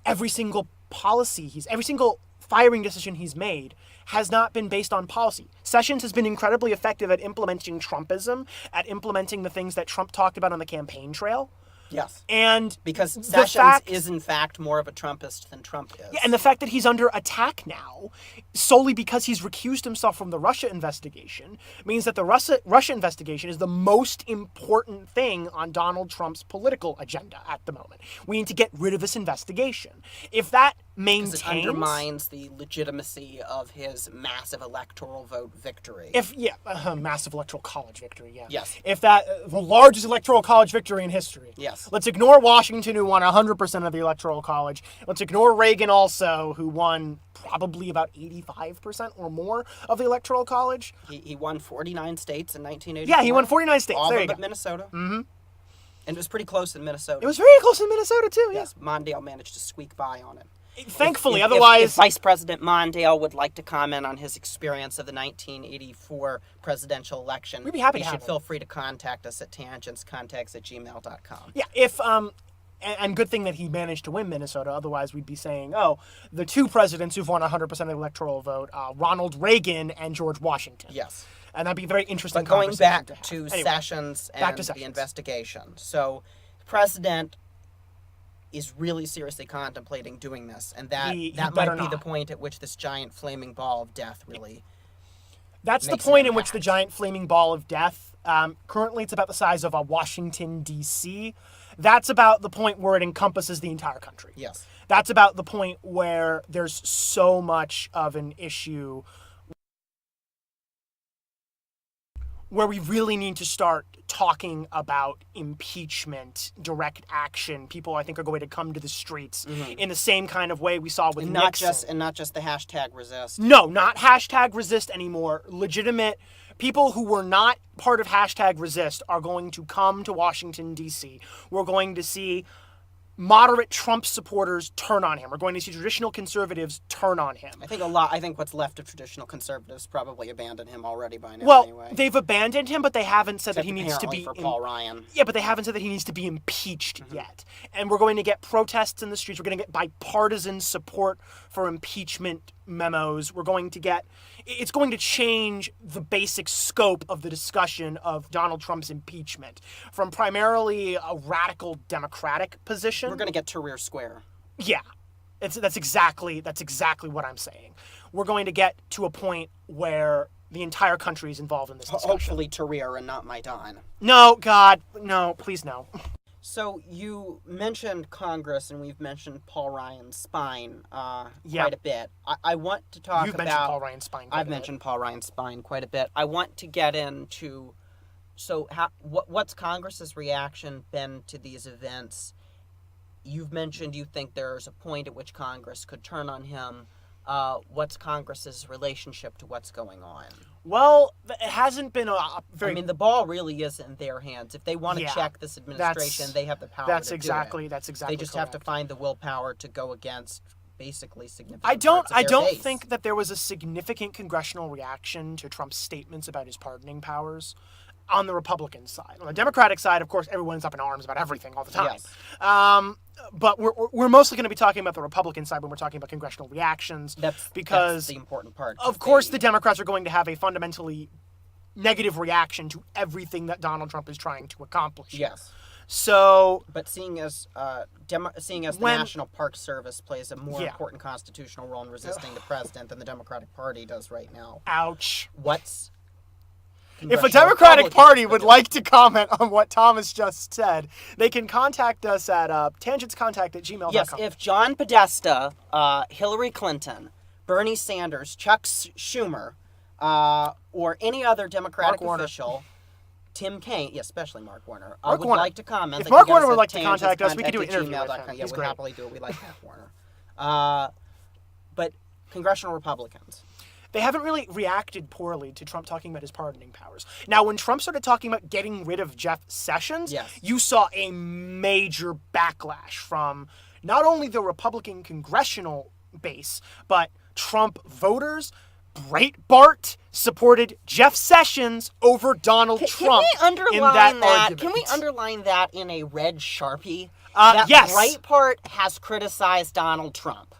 every single every single firing decision he's made has not been based on policy. Sessions has been incredibly effective at implementing Trumpism, at implementing the things that Trump talked about on the campaign trail. Yes. And because Sessions is in fact more of a Trumpist than Trump is. Yeah, and the fact that he's under attack now, solely because he's recused himself from the Russia investigation, means that the Russia investigation is the most important thing on Donald Trump's political agenda at the moment. We need to get rid of this investigation. If that maintains... Because it undermines the legitimacy of his massive electoral vote victory. Massive electoral college victory, yeah. Yes. If that, the largest electoral college victory in history. Yes. Let's ignore Washington, who won 100% of the electoral college. Let's ignore Reagan also, who won probably about 85% or more of the electoral college. He won 49 states in 1984. Yeah, he won 49 states. All there of you but go. Minnesota. Mm-hmm. And it was pretty close in Minnesota. It was very close in Minnesota, too, yes. Mondale managed to squeak by on it. Thankfully, otherwise... If Vice President Mondale would like to comment on his experience of the 1984 presidential election, we'd be happy to have him. He should feel free to contact us at tangentscontacts@gmail.com. Yeah, if... And good thing that he managed to win Minnesota. Otherwise, we'd be saying, the two presidents who've won 100% of the electoral vote, Ronald Reagan and George Washington. Yes. And that'd be a very interesting But going back to anyway, Sessions and the investigation. So the president is really seriously contemplating doing this. And that might be the point at which this giant flaming ball of death really That's the point in which the giant flaming ball of death, currently it's about the size of a Washington, D.C., that's about the point where it encompasses the entire country. Yes. That's about the point where there's so much of an issue where we really need to start talking about impeachment, direct action. People, I think, are going to come to the streets in the same kind of way we saw with Nixon. And not just the hashtag resist. No, not hashtag resist anymore. Legitimate people who were not part of hashtag resist are going to come to Washington, D.C. We're going to see moderate Trump supporters turn on him. We're going to see traditional conservatives turn on him. I think what's left of traditional conservatives probably abandoned him already by now. Well, anyway. they've abandoned him, but they haven't said that he needs to be for Paul Ryan. Yeah, but they haven't said that he needs to be impeached yet. And we're going to get protests in the streets. We're going to get bipartisan support for impeachment memos. We're going to get... It's going to change the basic scope of the discussion of Donald Trump's impeachment from primarily a radical Democratic position. We're going to get Tahrir Square. Yeah. That's exactly what I'm saying. We're going to get to a point where the entire country is involved in this discussion. Hopefully Tahrir and not Maidan. No, God. No, please no. So you mentioned Congress, and we've mentioned Paul Ryan's spine quite a bit. I want to talk about... You've mentioned Paul Ryan's spine quite a bit. I've mentioned Paul Ryan's spine quite a bit. I want to get into... So what's Congress's reaction been to these events? You've mentioned you think there's a point at which Congress could turn on him. What's Congress's relationship to what's going on? Well, it hasn't been a very... I mean, the ball really is in their hands. If they want to check this administration, they have the power to do it. That's exactly They just correct. have to find the willpower to go against basically significant I don't base. think that there was a significant congressional reaction to Trump's statements about his pardoning powers on the Republican side. On the Democratic side, of course, everyone's up in arms about everything all the time. Yes. But we're mostly going to be talking about the Republican side when we're talking about congressional reactions. That's the important part. Of course, the Democrats are going to have a fundamentally negative reaction to everything that Donald Trump is trying to accomplish. Yes. So, but seeing as the National Park Service plays a more important constitutional role in resisting the president than the Democratic Party does right now. Ouch. If a Democratic Party would like to comment on what Thomas just said, they can contact us at tangentscontact@gmail.com. Yes, if John Podesta, Hillary Clinton, Bernie Sanders, Chuck Schumer, or any other Democratic official, Tim Kaine, especially Mark Warner, would like to comment. If Mark Warner would like to contact us, we could do an interview with him. Yeah, we'd happily do it. We like Mark Warner. But congressional Republicans. They haven't really reacted poorly to Trump talking about his pardoning powers. Now, when Trump started talking about getting rid of Jeff Sessions, you saw a major backlash from not only the Republican congressional base, but Trump voters. Breitbart supported Jeff Sessions over Donald Trump in that argument. Can we underline that in a red Sharpie? Yes. Breitbart has criticized Donald Trump.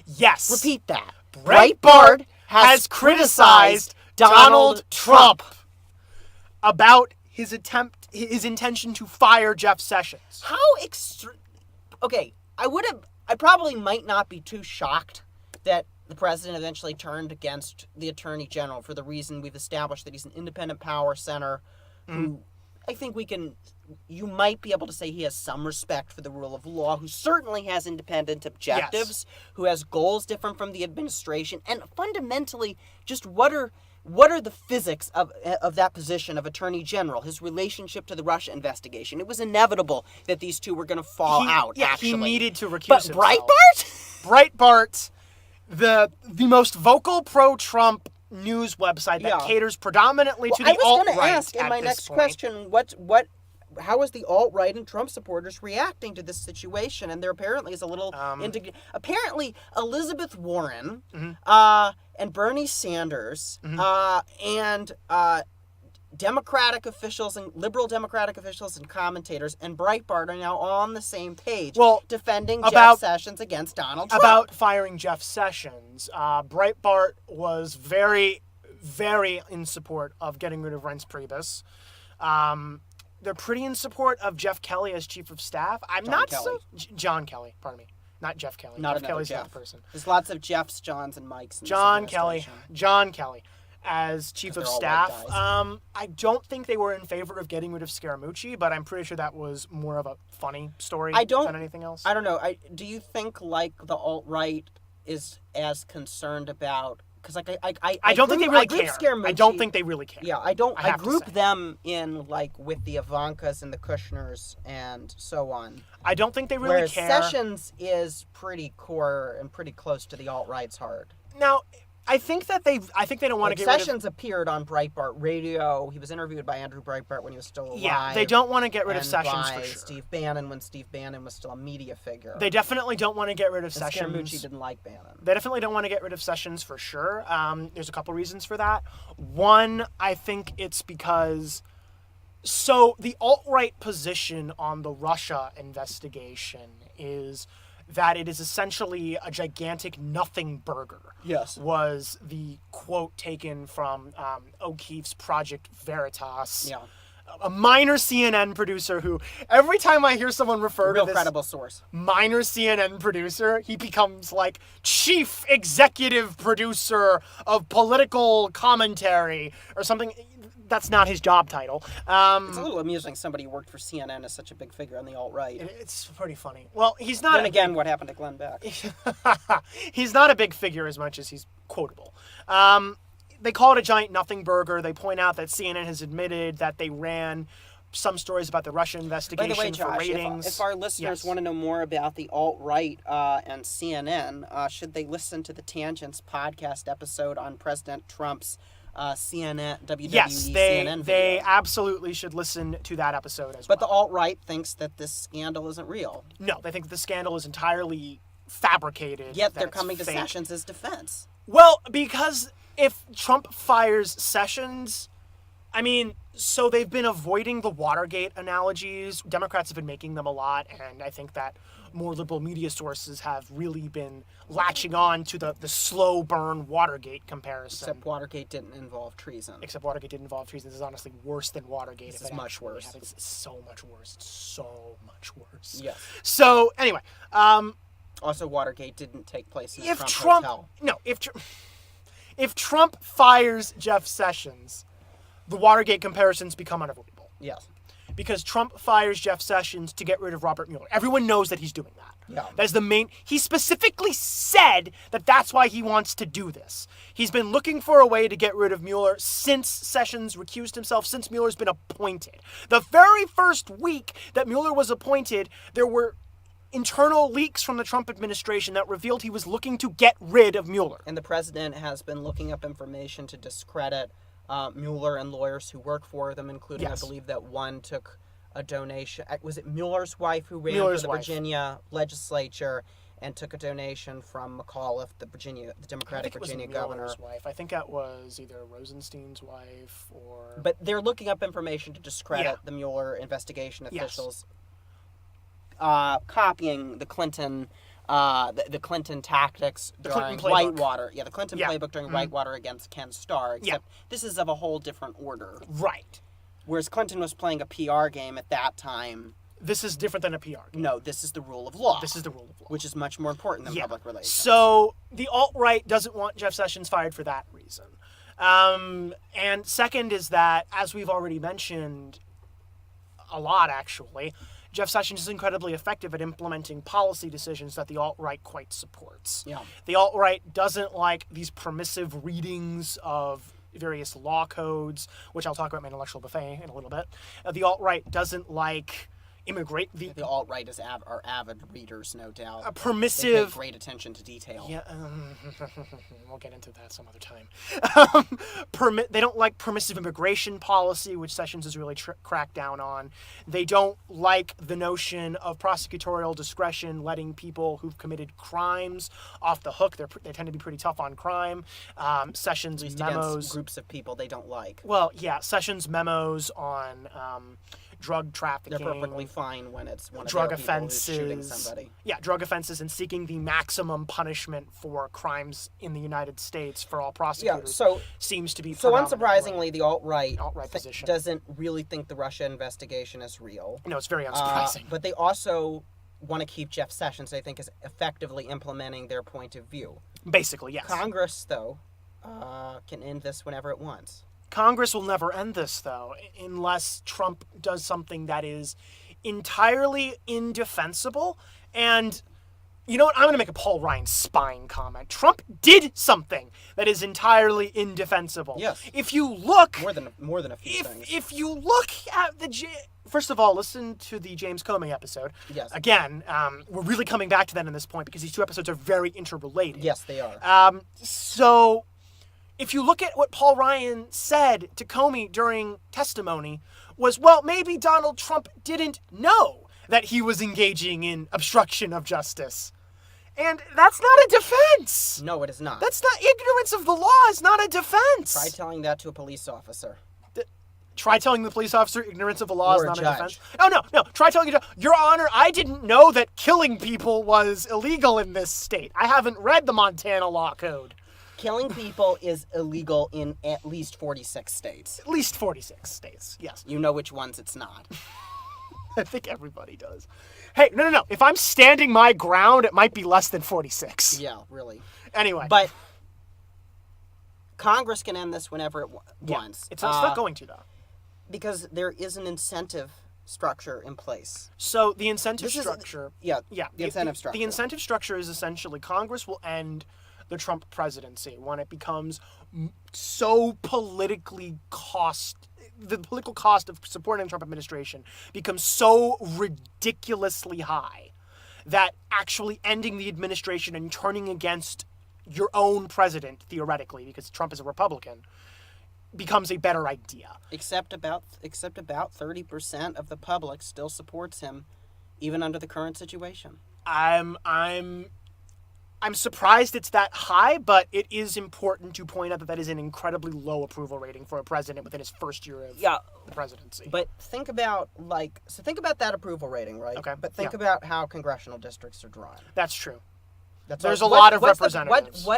Yes. Repeat that. Breitbart has criticized Donald Trump about his intention to fire Jeff Sessions. Okay, I probably might not be too shocked that the president eventually turned against the attorney general for the reason we've established that he's an independent power center who I think you might be able to say he has some respect for the rule of law, who certainly has independent objectives, who has goals different from the administration, and fundamentally, just what are the physics of that position of attorney general, his relationship to the Russia investigation? It was inevitable that these two were going to fall out, actually. He needed to recuse himself. But Breitbart, the most vocal pro-Trump news website that caters predominantly to the alt-right. I was going to ask in my next question, how is the alt-right and Trump supporters reacting to this situation? And there apparently is a little apparently Elizabeth Warren and Bernie Sanders and Democratic officials and liberal Democratic officials and commentators and Breitbart are now on the same page defending Jeff Sessions against Donald Trump. About firing Jeff Sessions. Breitbart was very, very in support of getting rid of Reince Priebus. They're pretty in support of Jeff Kelly as chief of staff. John Kelly, pardon me. Not Jeff Kelly. Not Jeff Kelly's Jeff. the person. There's lots of Jeffs, Johns, and Mikes in John Kelly as chief of staff. I don't think they were in favor of getting rid of Scaramucci, but I'm pretty sure that was more of a funny story than anything else. I don't know. Do you think the alt-right is as concerned about because like I don't think they really care. Scaramucci. I don't think they really care. Yeah, I don't. I group to say. them in like with the Ivankas and the Kushners and so on. I don't think they really Whereas care. Sessions is pretty core and pretty close to the alt-right's heart. Now, I think they don't want to get rid of... Sessions appeared on Breitbart Radio. He was interviewed by Andrew Breitbart when he was still alive. Yeah, they don't want to get rid of Sessions by for sure. Steve Bannon when Steve Bannon was still a media figure. They definitely don't want to get rid of and Sessions. Scaramucci didn't like Bannon. They definitely don't want to get rid of Sessions for sure. There's a couple reasons for that. One, I think it's because... So, the alt-right position on the Russia investigation is that it is essentially a gigantic nothing burger. Yes. Was the quote taken from O'Keefe's Project Veritas. Yeah. A minor CNN producer who, every time I hear someone refer to this credible source, minor CNN producer, he becomes like chief executive producer of political commentary or something. That's not his job title. It's a little amusing somebody who worked for CNN is such a big figure on the alt-right. It's pretty funny. Well, he's not... Then again, what happened to Glenn Beck? He's not a big figure as much as he's quotable. They call it a giant nothing burger. They point out that CNN has admitted that they ran some stories about the Russia investigation. By the way, Josh, for ratings. If our listeners want to know more about the alt-right and CNN, should they listen to the Tangents podcast episode on President Trump's CNN, WWE yes, CNN video? They absolutely should listen to that episode as well. But the alt-right thinks that this scandal isn't real. No, they think the scandal is entirely fabricated. Yet they're coming to Sessions' defense. Well, because if Trump fires Sessions, I mean, so they've been avoiding the Watergate analogies. Democrats have been making them a lot, and I think that more liberal media sources have really been latching on to the slow burn Watergate comparison. Except Watergate didn't involve treason. This is honestly worse than Watergate. This is much worse. It's so much worse. It's so much worse. Yes. So, anyway. Also, Watergate didn't take place in a Trump hotel. No, if Trump fires Jeff Sessions, the Watergate comparisons become unavoidable. Yes. Because Trump fires Jeff Sessions to get rid of Robert Mueller. Everyone knows that he's doing that. Yeah. That is the main... He specifically said that that's why he wants to do this. He's been looking for a way to get rid of Mueller since Sessions recused himself, since Mueller's been appointed. The very first week that Mueller was appointed, there were internal leaks from the Trump administration that revealed he was looking to get rid of Mueller. And the president has been looking up information to discredit Mueller and lawyers who work for them, including, yes, I believe that one took a donation. Was it Mueller's wife who ran for the Virginia legislature and took a donation from McAuliffe, the Democratic Virginia governor? Wife. I think that was either Rosenstein's wife or... But they're looking up information to discredit the Mueller investigation officials, copying the Clinton... the Clinton tactics during Whitewater. Yeah, the Clinton playbook during Whitewater against Ken Starr. Except this is of a whole different order. Right. Whereas Clinton was playing a PR game at that time. This is different than a PR game. No, this is the rule of law. This is the rule of law. Which is much more important than public relations. So the alt-right doesn't want Jeff Sessions fired for that reason. And second is that, as we've already mentioned a lot actually, Jeff Sessions is incredibly effective at implementing policy decisions that the alt-right quite supports. Yeah. The alt-right doesn't like these permissive readings of various law codes, which I'll talk about in my intellectual buffet in a little bit. The alt-right doesn't like the alt-right are avid readers, no doubt. A permissive... They pay great attention to detail. Yeah, we'll get into that some other time. They don't like permissive immigration policy, which Sessions has really cracked down on. They don't like the notion of prosecutorial discretion, letting people who've committed crimes off the hook. They tend to be pretty tough on crime. Sessions' memos... against groups of people they don't like. Well, yeah, Sessions' memos on... drug trafficking. They're perfectly fine when it's one of drug their people offenses, who's shooting somebody. Yeah, drug offenses and seeking the maximum punishment for crimes in the United States for all prosecutors seems to be so unsurprisingly the alt-right position doesn't really think the Russia investigation is real. No, it's very unsurprising. But they also want to keep Jeff Sessions, they think, is effectively implementing their point of view. Basically, yes. Congress, though, can end this whenever it wants. Congress will never end this, though, unless Trump does something that is entirely indefensible. And You know what? I'm going to make a Paul Ryan spine comment. Trump did something that is entirely indefensible. Yes. If you look... More than a few things. If you look at First of all, listen to the James Comey episode. Yes. Again, we're really coming back to that in this point because these two episodes are very interrelated. Yes, they are. So, if you look at what Paul Ryan said to Comey during testimony was, well, maybe Donald Trump didn't know that he was engaging in obstruction of justice. And that's not a defense. No, it is not. That's not... Ignorance of the law is not a defense. Try telling that to a police officer. Try telling the police officer ignorance of the law is not a judge. defense. No. Try telling Your Honor, I didn't know that killing people was illegal in this state. I haven't read the Montana law code. Killing people is illegal in at least 46 states. At least 46 states, yes. You know which ones it's not. I think everybody does. Hey, no. If I'm standing my ground, it might be less than 46. Yeah, really. Anyway. But Congress can end this whenever it wants. It's not going to, though. Because there is an incentive structure in place. So the incentive structure... The incentive structure. The incentive structure is essentially Congress will end the Trump presidency when it becomes so politically the political cost of supporting the Trump administration becomes so ridiculously high that actually ending the administration and turning against your own president, theoretically, because Trump is a Republican, becomes a better idea. Except about 30% of the public still supports him, even under the current situation. I'm surprised it's that high, but it is important to point out that is an incredibly low approval rating for a president within his first year of the presidency. But think about that approval rating, right? Okay. But think about how congressional districts are drawn. That's true. There's a lot of representatives.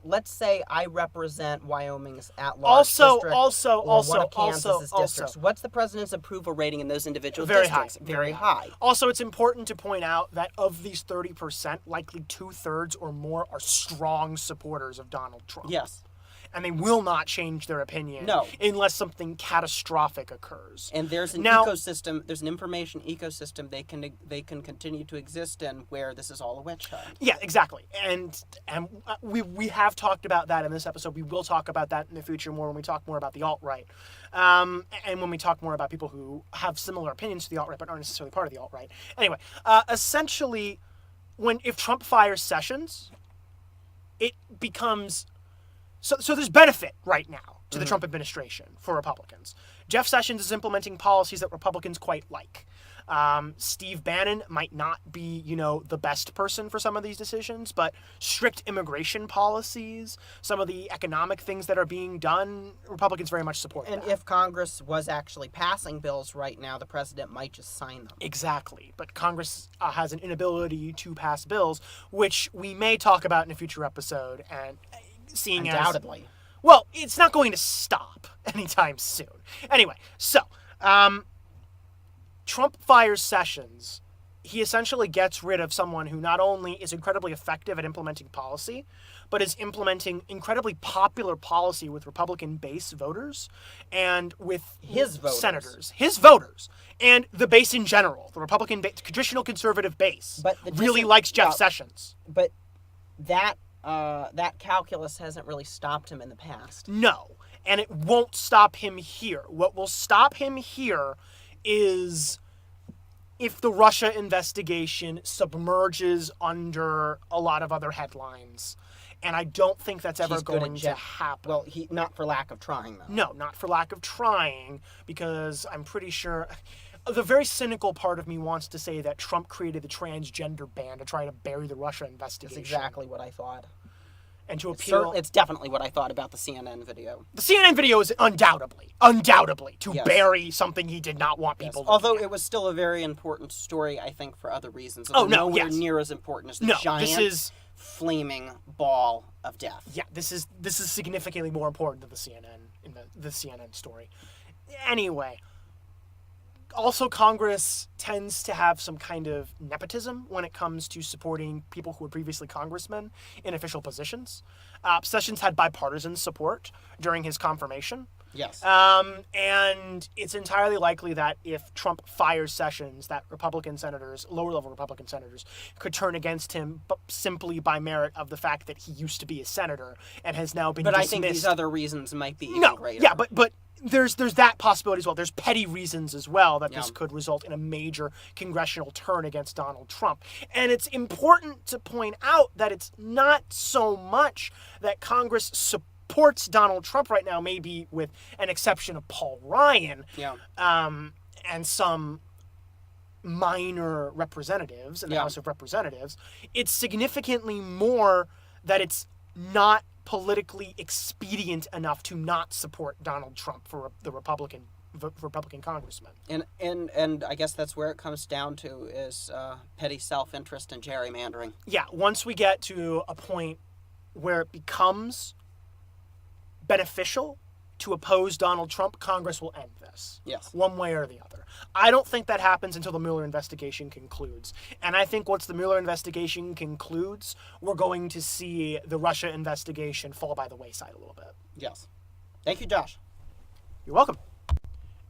Let's say I represent Wyoming's at-large district or one of Kansas's districts. What's the president's approval rating in those individual districts? Very high. Also, it's important to point out that of these 30%, likely 2/3 or more are strong supporters of Donald Trump. Yes. And they will not change their opinion unless something catastrophic occurs. And there's an ecosystem, there's an information ecosystem they can continue to exist in where this is all a witch hunt. Yeah, exactly. And we have talked about that in this episode. We will talk about that in the future more when we talk more about the alt-right. And when we talk more about people who have similar opinions to the alt-right but aren't necessarily part of the alt-right. Anyway, essentially, if Trump fires Sessions, it becomes... So there's benefit right now to the Trump administration for Republicans. Jeff Sessions is implementing policies that Republicans quite like. Steve Bannon might not be, the best person for some of these decisions, but strict immigration policies, some of the economic things that are being done, Republicans very much support And that. if Congress was actually passing bills right now, the president might just sign them. Exactly. But Congress has an inability to pass bills, which we may talk about in a future episode, and... Undoubtedly. Well, it's not going to stop anytime soon. Anyway, so, Trump fires Sessions. He essentially gets rid of someone who not only is incredibly effective at implementing policy, but is implementing incredibly popular policy with Republican base voters and with his voters. Senators. His voters. And the base in general. The Republican traditional conservative base really likes Jeff Sessions. But that calculus hasn't really stopped him in the past. No, and it won't stop him here. What will stop him here is if the Russia investigation submerges under a lot of other headlines. And I don't think that's ever going to happen. Well, not for lack of trying, though. No, not for lack of trying, because I'm pretty sure... The very cynical part of me wants to say that Trump created the transgender ban to try to bury the Russia investigation. That's exactly what I thought. And to appeal... It's definitely what I thought about the CNN video. The CNN video is undoubtedly, bury something he did not want people to Although it was still a very important story, I think, for other reasons. Nowhere near as important as the giant flaming ball of death. Yeah, this is significantly more important than the CNN story. Anyway... Also, Congress tends to have some kind of nepotism when it comes to supporting people who were previously congressmen in official positions. Sessions had bipartisan support during his confirmation. Yes. And it's entirely likely that if Trump fires Sessions, that Republican senators, lower-level Republican senators, could turn against him simply by merit of the fact that he used to be a senator and has now been dismissed. I think these other reasons might be even greater. Yeah, but there's that possibility as well. There's petty reasons as well that this could result in a major congressional turn against Donald Trump. And it's important to point out that it's not so much that Congress supports Donald Trump right now, maybe with an exception of Paul Ryan, and some minor representatives in the House of Representatives. It's significantly more that it's not politically expedient enough to not support Donald Trump for the Republican congressman. And I guess that's where it comes down to is petty self-interest and gerrymandering. Yeah, once we get to a point where it becomes beneficial to oppose Donald Trump, Congress will end this. Yes. One way or the other. I don't think that happens until the Mueller investigation concludes. And I think once the Mueller investigation concludes, we're going to see the Russia investigation fall by the wayside a little bit. Yes. Thank you, Josh. You're welcome.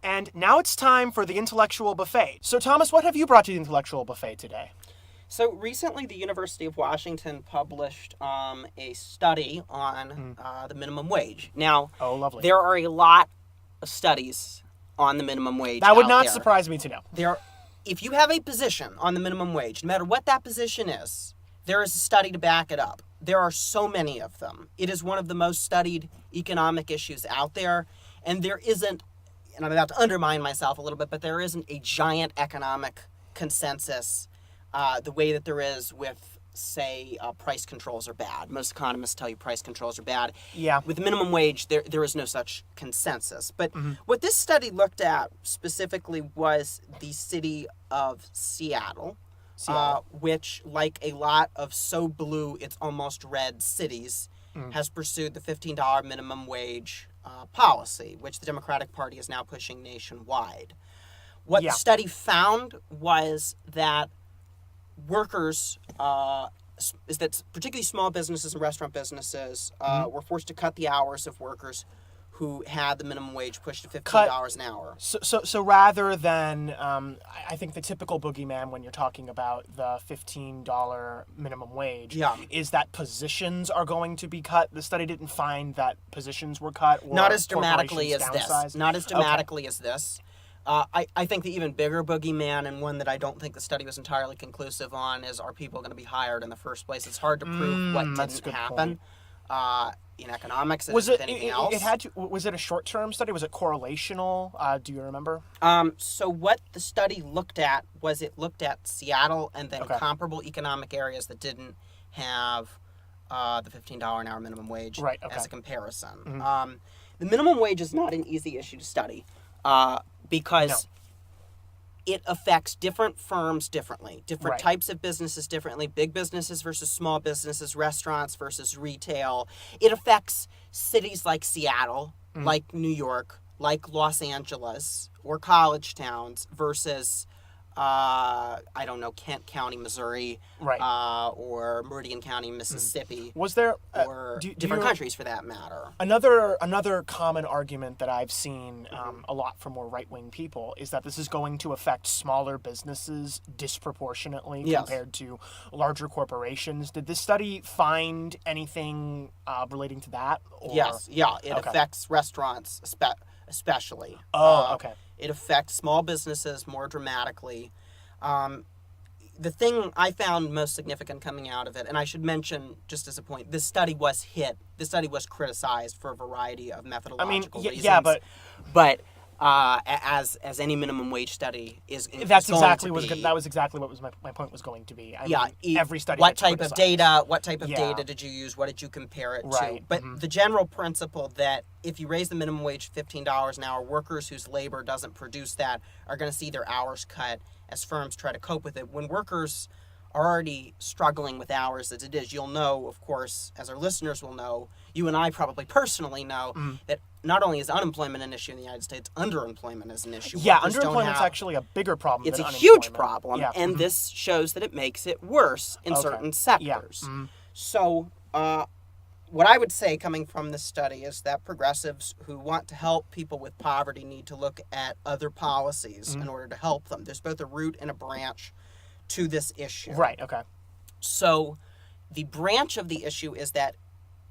And now it's time for the intellectual buffet. So, Thomas, what have you brought to the intellectual buffet today? So recently, the University of Washington published a study on the minimum wage. Now, lovely. There are a lot of studies on the minimum wage. That would not surprise me to know. If you have a position on the minimum wage, no matter what that position is, there is a study to back it up. There are so many of them. It is one of the most studied economic issues out there, and there isn't, and I'm about to undermine myself a little bit, but there isn't a giant economic consensus the way that there is with, say, price controls are bad. Most economists tell you price controls are bad. Yeah. With minimum wage, there is no such consensus. But what this study looked at specifically was the city of Seattle. Which, like a lot of so blue it's almost red cities, has pursued the $15 minimum wage policy, which the Democratic Party is now pushing nationwide. What the study found was that workers, is that particularly small businesses and restaurant businesses were forced to cut the hours of workers who had the minimum wage pushed to $15 an hour. So rather than, I think the typical boogeyman when you're talking about the $15 minimum wage is that positions are going to be cut. The study didn't find that positions were cut. Or not as dramatically as downsized. This. Not as dramatically as this. I think the even bigger boogeyman, and one that I don't think the study was entirely conclusive on, is are people going to be hired in the first place? It's hard to prove what didn't happen. In economics, was it anything else. Was it a short-term study? Was it correlational? Do you remember? So what the study looked at was it looked at Seattle and then comparable economic areas that didn't have the $15 an hour minimum wage as a comparison. The minimum wage is not an easy issue to study because it affects different firms differently, different types of businesses differently, big businesses versus small businesses, restaurants versus retail. It affects cities like Seattle, like New York, like Los Angeles, or college towns versus, I don't know, Kent County, Missouri, or Meridian County, Mississippi. Was there or different countries for that matter? Another common argument that I've seen a lot from more right-wing people is that this is going to affect smaller businesses disproportionately compared to larger corporations. Did this study find anything relating to that? Or? Yes, it affects restaurants especially. It affects small businesses more dramatically. The thing I found most significant coming out of it, and I should mention just as a point, this study was criticized for a variety of methodological reasons. Yeah, but as any minimum wage study is that was exactly what my point was going to be. Every study. What type of data did you use? What did you compare it to? But the general principle that if you raise the minimum wage $15 an hour, workers whose labor doesn't produce that are going to see their hours cut as firms try to cope with it. When workers are already struggling with hours as it is, you'll know, of course, as our listeners will know, you and I probably personally know, that not only is unemployment an issue in the United States, underemployment is an issue. Yeah, underemployment is actually a bigger problem than unemployment. It's a huge problem, and this shows that it makes it worse in certain sectors. So, what I would say coming from this study is that progressives who want to help people with poverty need to look at other policies in order to help them. There's both a root and a branch to this issue. Right, okay. So the branch of the issue is that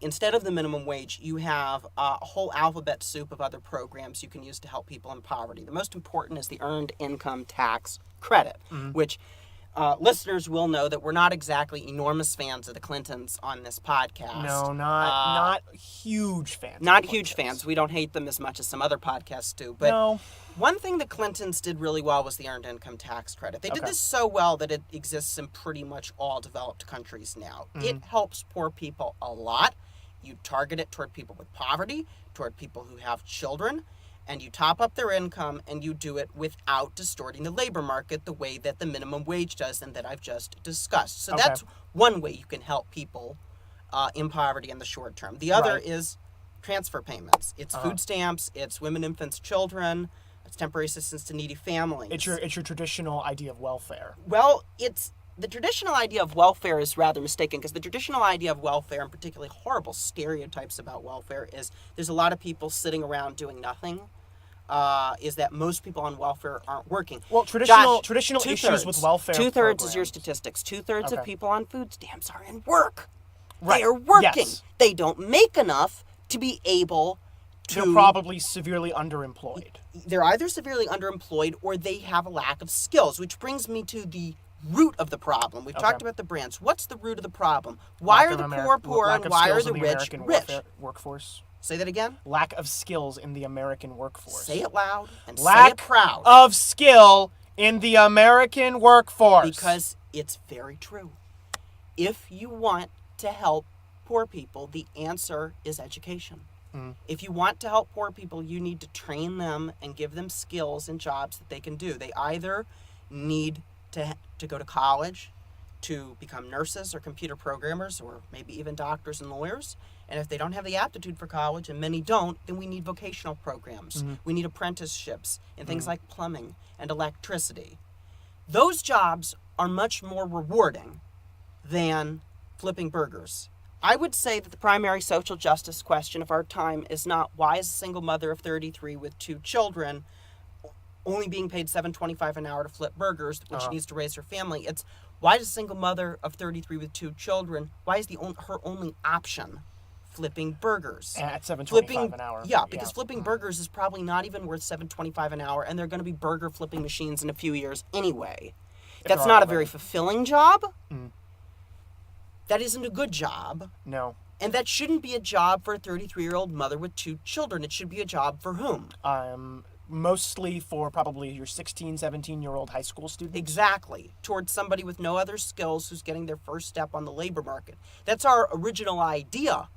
instead of the minimum wage, you have a whole alphabet soup of other programs you can use to help people in poverty. The most important is the Earned Income Tax Credit, which listeners will know that we're not exactly enormous fans of the Clintons on this podcast. No, not huge fans. Not huge fans. We don't hate them as much as some other podcasts do. But no. One thing the Clintons did really well was the Earned Income Tax Credit. They did this so well that it exists in pretty much all developed countries now. It helps poor people a lot. You target it toward people with poverty, toward people who have children, and you top up their income, and you do it without distorting the labor market the way that the minimum wage does and that I've just discussed. So that's one way you can help people in poverty in the short term. The other is transfer payments. It's food stamps, it's women, infants, children, it's temporary assistance to needy families. It's your traditional idea of welfare. Well, the traditional idea of welfare is rather mistaken, because the traditional idea of welfare, and particularly horrible stereotypes about welfare, is there's a lot of people sitting around doing nothing. Is that most people on welfare aren't working. Well, traditional issues with welfare 2/3 is your statistics. 2/3 of people on food stamps are in work. Right. They are working. Yes. They don't make enough to be able to... They're probably severely underemployed. They're either severely underemployed or they have a lack of skills, which brings me to the root of the problem. We've talked about the branch. What's the root of the problem? Why are the poor and why are the rich rich? Workforce. Say that again? Lack of skills in the American workforce. Say it loud and Lack say it proud. of skill in the American workforce. Because it's very true. If you want to help poor people, the answer is education. If you want to help poor people, you need to train them and give them skills and jobs that they can do. They either need to go to college to become nurses or computer programmers or maybe even doctors and lawyers. And if they don't have the aptitude for college, and many don't, then we need vocational programs. We need apprenticeships in things like plumbing and electricity. Those jobs are much more rewarding than flipping burgers. I would say that the primary social justice question of our time is not why is a single mother of 33 with 2 children only being paid $7.25 an hour to flip burgers when she needs to raise her family. It's why does a single mother of 33 with 2 children, why is her only option flipping burgers? At $7.25 an hour. Yeah, because flipping burgers is probably not even worth $7.25 an hour, and they're going to be burger flipping machines in a few years anyway. That's not a very fulfilling job. That isn't a good job. No. And that shouldn't be a job for a 33-year-old mother with 2 children. It should be a job for whom? Mostly for probably your 16, 17-year-old high school student. Exactly. Towards somebody with no other skills who's getting their first step on the labor market. That's our original idea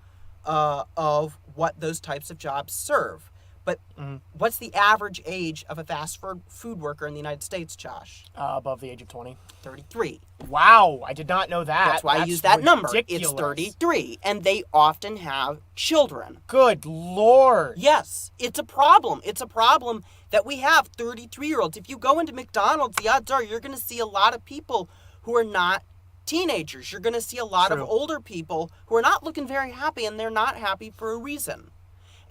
of what those types of jobs serve. But what's the average age of a fast food worker in the United States, Josh? Above the age of 20. 33. Wow, I did not know that. That's why I use that number. Ridiculous. It's 33. And they often have children. Good Lord. Yes, it's a problem. It's a problem that we have 33-year-olds. If you go into McDonald's, the odds are you're going to see a lot of people who are not teenagers. You're going to see a lot of older people who are not looking very happy, and they're not happy for a reason.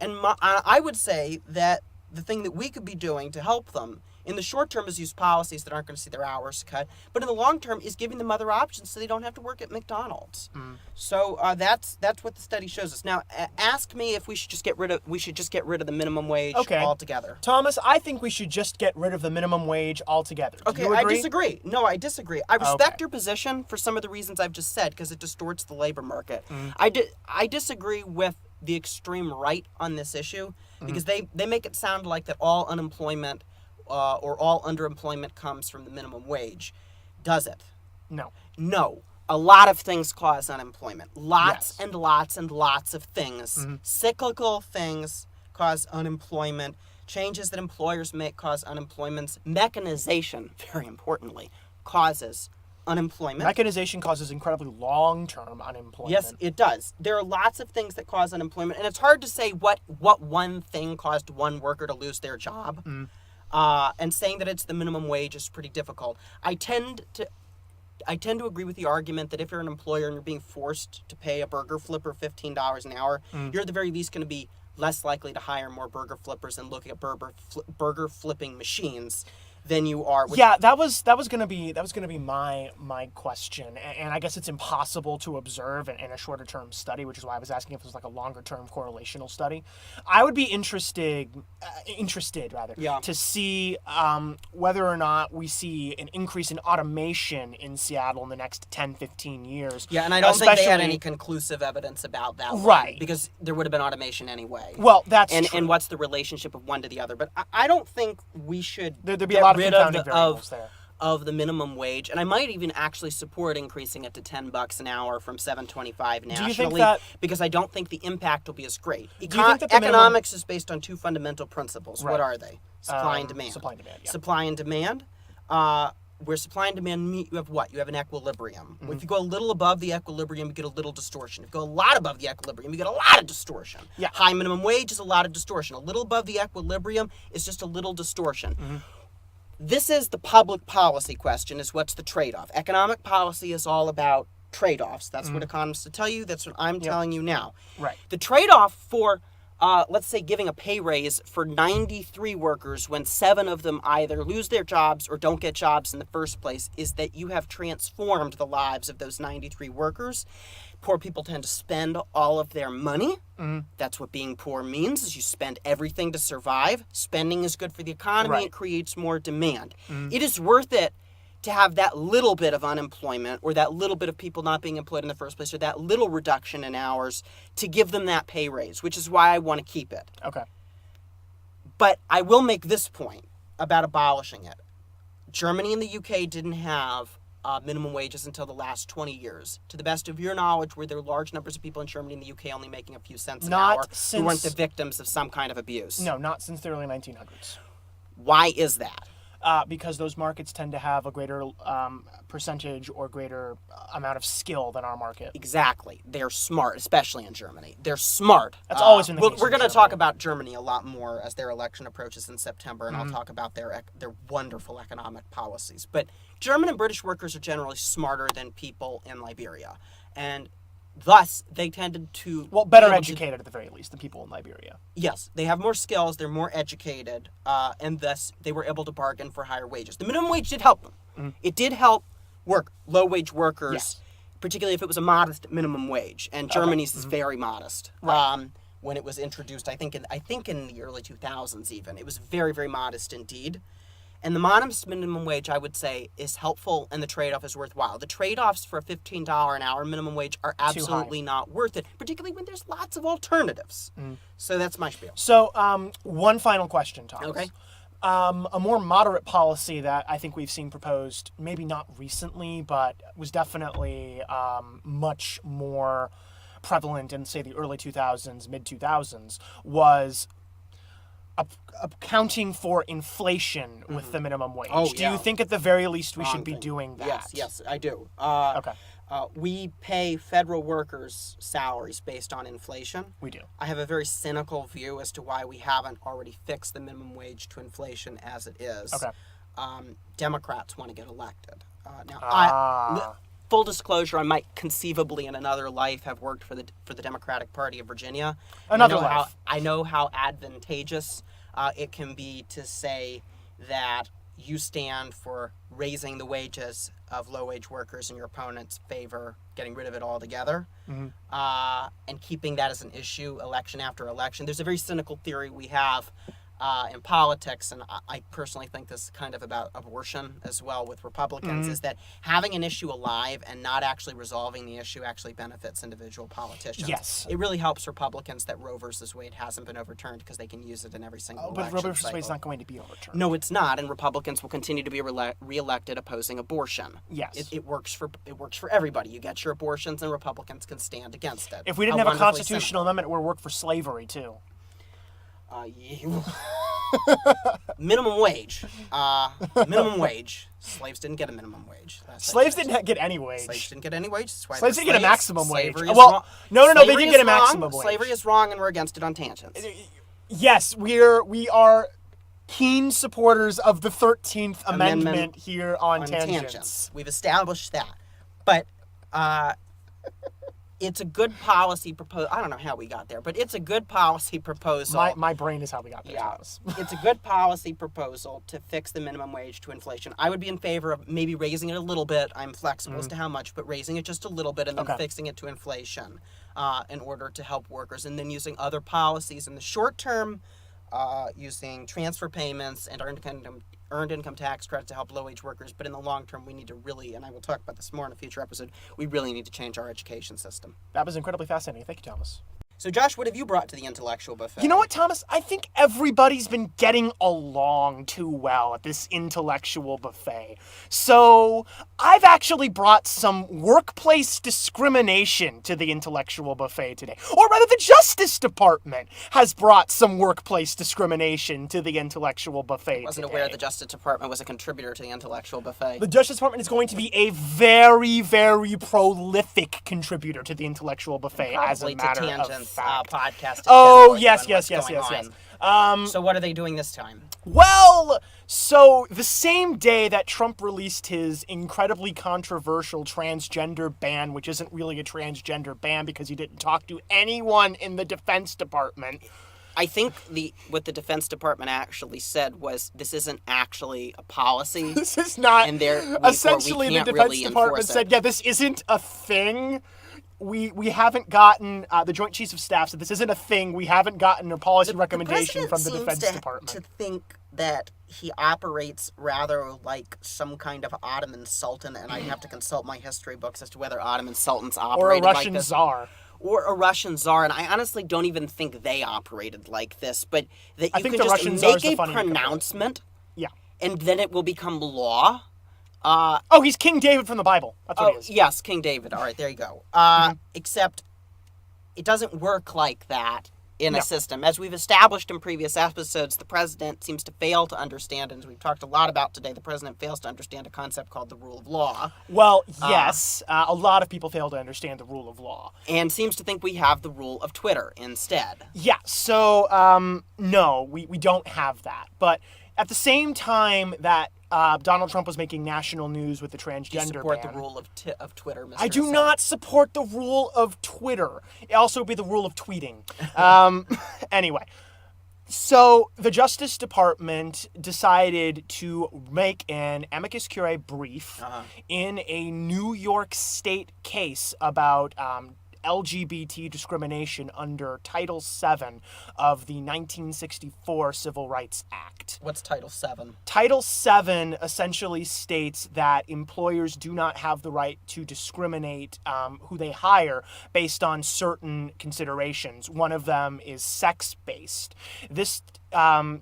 And I would say that the thing that we could be doing to help them in the short term is use policies that aren't going to see their hours cut, but in the long term is giving them other options so they don't have to work at McDonald's. So that's what the study shows us. Now, ask me if we should just get rid of the minimum wage altogether. Thomas, I think we should just get rid of the minimum wage altogether. Okay, I disagree. No, I disagree. I respect your position for some of the reasons I've just said because it distorts the labor market. I disagree with the extreme right on this issue because they make it sound like that all unemployment or all underemployment comes from the minimum wage. Does it? No. No. A lot of things cause unemployment. Lots and lots and lots of things. Cyclical things cause unemployment. Changes that employers make cause unemployment. Mechanization, very importantly, causes unemployment. Mechanization causes incredibly long-term unemployment. Yes, it does. There are lots of things that cause unemployment, and it's hard to say what one thing caused one worker to lose their job. And saying that it's the minimum wage is pretty difficult. I tend to I tend to agree with the argument that if you're an employer and you're being forced to pay a burger flipper $15 an hour, you're at the very least going to be less likely to hire more burger flippers and look at burger flipping machines than you are. Yeah, that was gonna be my question, and I guess it's impossible to observe in a shorter term study, which is why I was asking if it was like a longer term correlational study. I would be interested to see whether or not we see an increase in automation in Seattle in the next 10-15 years. Yeah, and I don't think they had any conclusive evidence about that, right? Because there would have been automation anyway. Well, that's true. And what's the relationship of one to the other? But I don't think we should there'd be a lot of confounding variables there. Of the minimum wage, and I might even actually support increasing it to $10 an hour from $7.25 nationally. Do you think that, because I don't think the impact will be as great. Economics is based on two fundamental principles. Right. What are they? Supply and demand. Supply and demand. Yeah. Supply and demand. Where supply and demand meet, you have what? You have an equilibrium. If you go a little above the equilibrium, you get a little distortion. If you go a lot above the equilibrium, you get a lot of distortion. Yeah. High minimum wage is a lot of distortion. A little above the equilibrium is just a little distortion. This is the public policy question, is what's the trade-off. Economic policy is all about trade-offs. That's what economists will tell you. That's what I'm telling you now. Right. The trade-off for, let's say, giving a pay raise for 93 workers when 7 of them either lose their jobs or don't get jobs in the first place is that you have transformed the lives of those 93 workers. Poor people tend to spend all of their money. That's what being poor means, is you spend everything to survive. Spending is good for the economy. Right. It creates more demand. It is worth it to have that little bit of unemployment or that little bit of people not being employed in the first place or that little reduction in hours to give them that pay raise, which is why I want to keep it. Okay. But I will make this point about abolishing it. Germany and the UK didn't have minimum wages until the last 20 years. To the best of your knowledge, were there large numbers of people in Germany and the UK only making a few cents an hour who weren't the victims of some kind of abuse? No, not since the early 1900s. Why is that? Because those markets tend to have a greater percentage or greater amount of skill than our market. Exactly. They're smart, especially in Germany. They're smart. That's always been the case. We're going to talk about Germany a lot more as their election approaches in September, and I'll talk about their wonderful economic policies. But German and British workers are generally smarter than people in Liberia, and thus they tended to better educated at the very least than people in Liberia. Yes, they have more skills, they're more educated, and thus they were able to bargain for higher wages. The minimum wage did help them. It did help low-wage workers, particularly if it was a modest minimum wage. And Germany's is very modest. Right. When it was introduced, I think in the early 2000s even, it was very, very modest indeed. And the modest minimum wage, I would say, is helpful, and the trade-off is worthwhile. The trade-offs for a $15 an hour minimum wage are absolutely not worth it, particularly when there's lots of alternatives. So that's my spiel. So one final question, Thomas. Okay. A more moderate policy that I think we've seen proposed, maybe not recently, but was definitely much more prevalent in, say, the early 2000s, mid-2000s, was accounting for inflation with the minimum wage. Do you think at the very least we should be doing that? Yes, I do. Okay. We pay federal workers salaries based on inflation. We do. I have a very cynical view as to why we haven't already fixed the minimum wage to inflation as it is. Okay. Democrats want to get elected. Full disclosure, I might conceivably in another life have worked for the Democratic Party of Virginia. I know how advantageous it can be to say that you stand for raising the wages of low-wage workers and your opponents favor getting rid of it altogether, and keeping that as an issue election after election. There's a very cynical theory we have in politics, and I personally think this is kind of about abortion as well with Republicans, is that having an issue alive and not actually resolving the issue actually benefits individual politicians. Yes. It really helps Republicans that Roe versus Wade hasn't been overturned because they can use it in every single election But Roe versus cycle. Wade's not going to be overturned. No, it's not, and Republicans will continue to be reelected opposing abortion. Yes. It works for everybody. You get your abortions, and Republicans can stand against it. If we didn't have a constitutional amendment, it would work for slavery, too. Minimum wage. Minimum wage. Slaves didn't get a minimum wage. Slaves didn't get any wage. Slaves didn't get any wage. Slaves didn't get a maximum wage. No, they did get a maximum wage. Slavery is wrong, and we're against it on tangents. Yes, we are keen supporters of the 13th Amendment here on Tangents. We've established that. But it's a good policy proposal. I don't know how we got there, but it's a good policy proposal. My brain is how we got there. Yeah. It's a good policy proposal to fix the minimum wage to inflation. I would be in favor of maybe raising it a little bit. I'm flexible as to how much, but raising it just a little bit and then fixing it to inflation in order to help workers. And then using other policies in the short term, using transfer payments and earned income tax credit to help low-wage workers, but in the long term, we need to really, and I will talk about this more in a future episode, we really need to change our education system. That was incredibly fascinating. Thank you, Thomas. So, Josh, what have you brought to the intellectual buffet? You know what, Thomas? I think everybody's been getting along too well at this intellectual buffet. So, I've actually brought some workplace discrimination to the intellectual buffet today. Or rather, the Justice Department has brought some workplace discrimination to the intellectual buffet I wasn't today. aware the Justice Department was a contributor to the intellectual buffet. The Justice Department is going to be a very, very prolific contributor to the intellectual buffet, as a matter of fact. Podcast. Oh, yes. So what are they doing this time? Well, so the same day that Trump released his incredibly controversial transgender ban, which isn't really a transgender ban because he didn't talk to anyone in the Defense Department. I think what the Defense Department actually said was this isn't actually a policy. This is not. And essentially, the Defense Department said, yeah, this isn't a thing. We haven't gotten, the Joint Chiefs of Staff said this isn't a thing. We haven't gotten a policy recommendation from the Defense Department. To think that he operates rather like some kind of Ottoman Sultan, and I'd have to consult my history books as to whether Ottoman Sultans operated or a Russian like this. Tsar. Or a Russian Tsar, and I honestly don't even think they operated like this, but that you could just make a pronouncement, and then it will become law. He's King David from the Bible. That's what he is. Yes, King David. All right, there you go. Except it doesn't work like that in a system. As we've established in previous episodes, the president seems to fail to understand, and as we've talked a lot about today, the president fails to understand a concept called the rule of law. Well, yes, a lot of people fail to understand the rule of law. And seems to think we have the rule of Twitter instead. Yeah, so, no, we don't have that. But at the same time that Donald Trump was making national news with the transgender ban. Do you support the rule of Twitter, Mr. I do Hassan? not support the rule of Twitter. It also would be the rule of tweeting. Anyway, so the Justice Department decided to make an amicus curiae brief in a New York State case about LGBT discrimination under Title VII of the 1964 Civil Rights Act. What's Title VII? Title VII essentially states that employers do not have the right to discriminate who they hire based on certain considerations. One of them is sex-based. This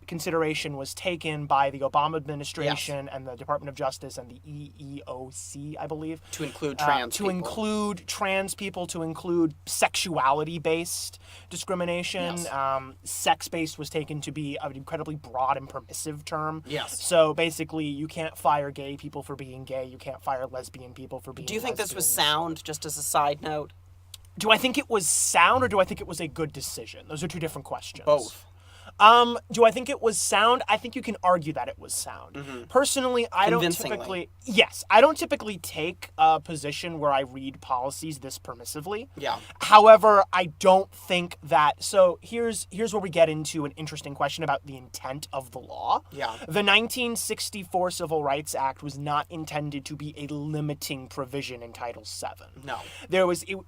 consideration was taken by the Obama administration and the Department of Justice and the EEOC, I believe. To include trans people. To include trans people, to include sexuality-based discrimination. Yes. Sex-based was taken to be an incredibly broad and permissive term. Yes. So basically, you can't fire gay people for being gay. You can't fire lesbian people for being Do you think lesbians. this was sound, just as a side note? Do I think it was sound, or do I think it was a good decision? Those are two different questions. Both. Do I think it was sound? I think you can argue that it was sound. Personally, I don't typically take a position where I read policies this permissively. Yeah. However, I don't think that, so here's where we get into an interesting question about the intent of the law. Yeah. The 1964 Civil Rights Act was not intended to be a limiting provision in Title VII. No.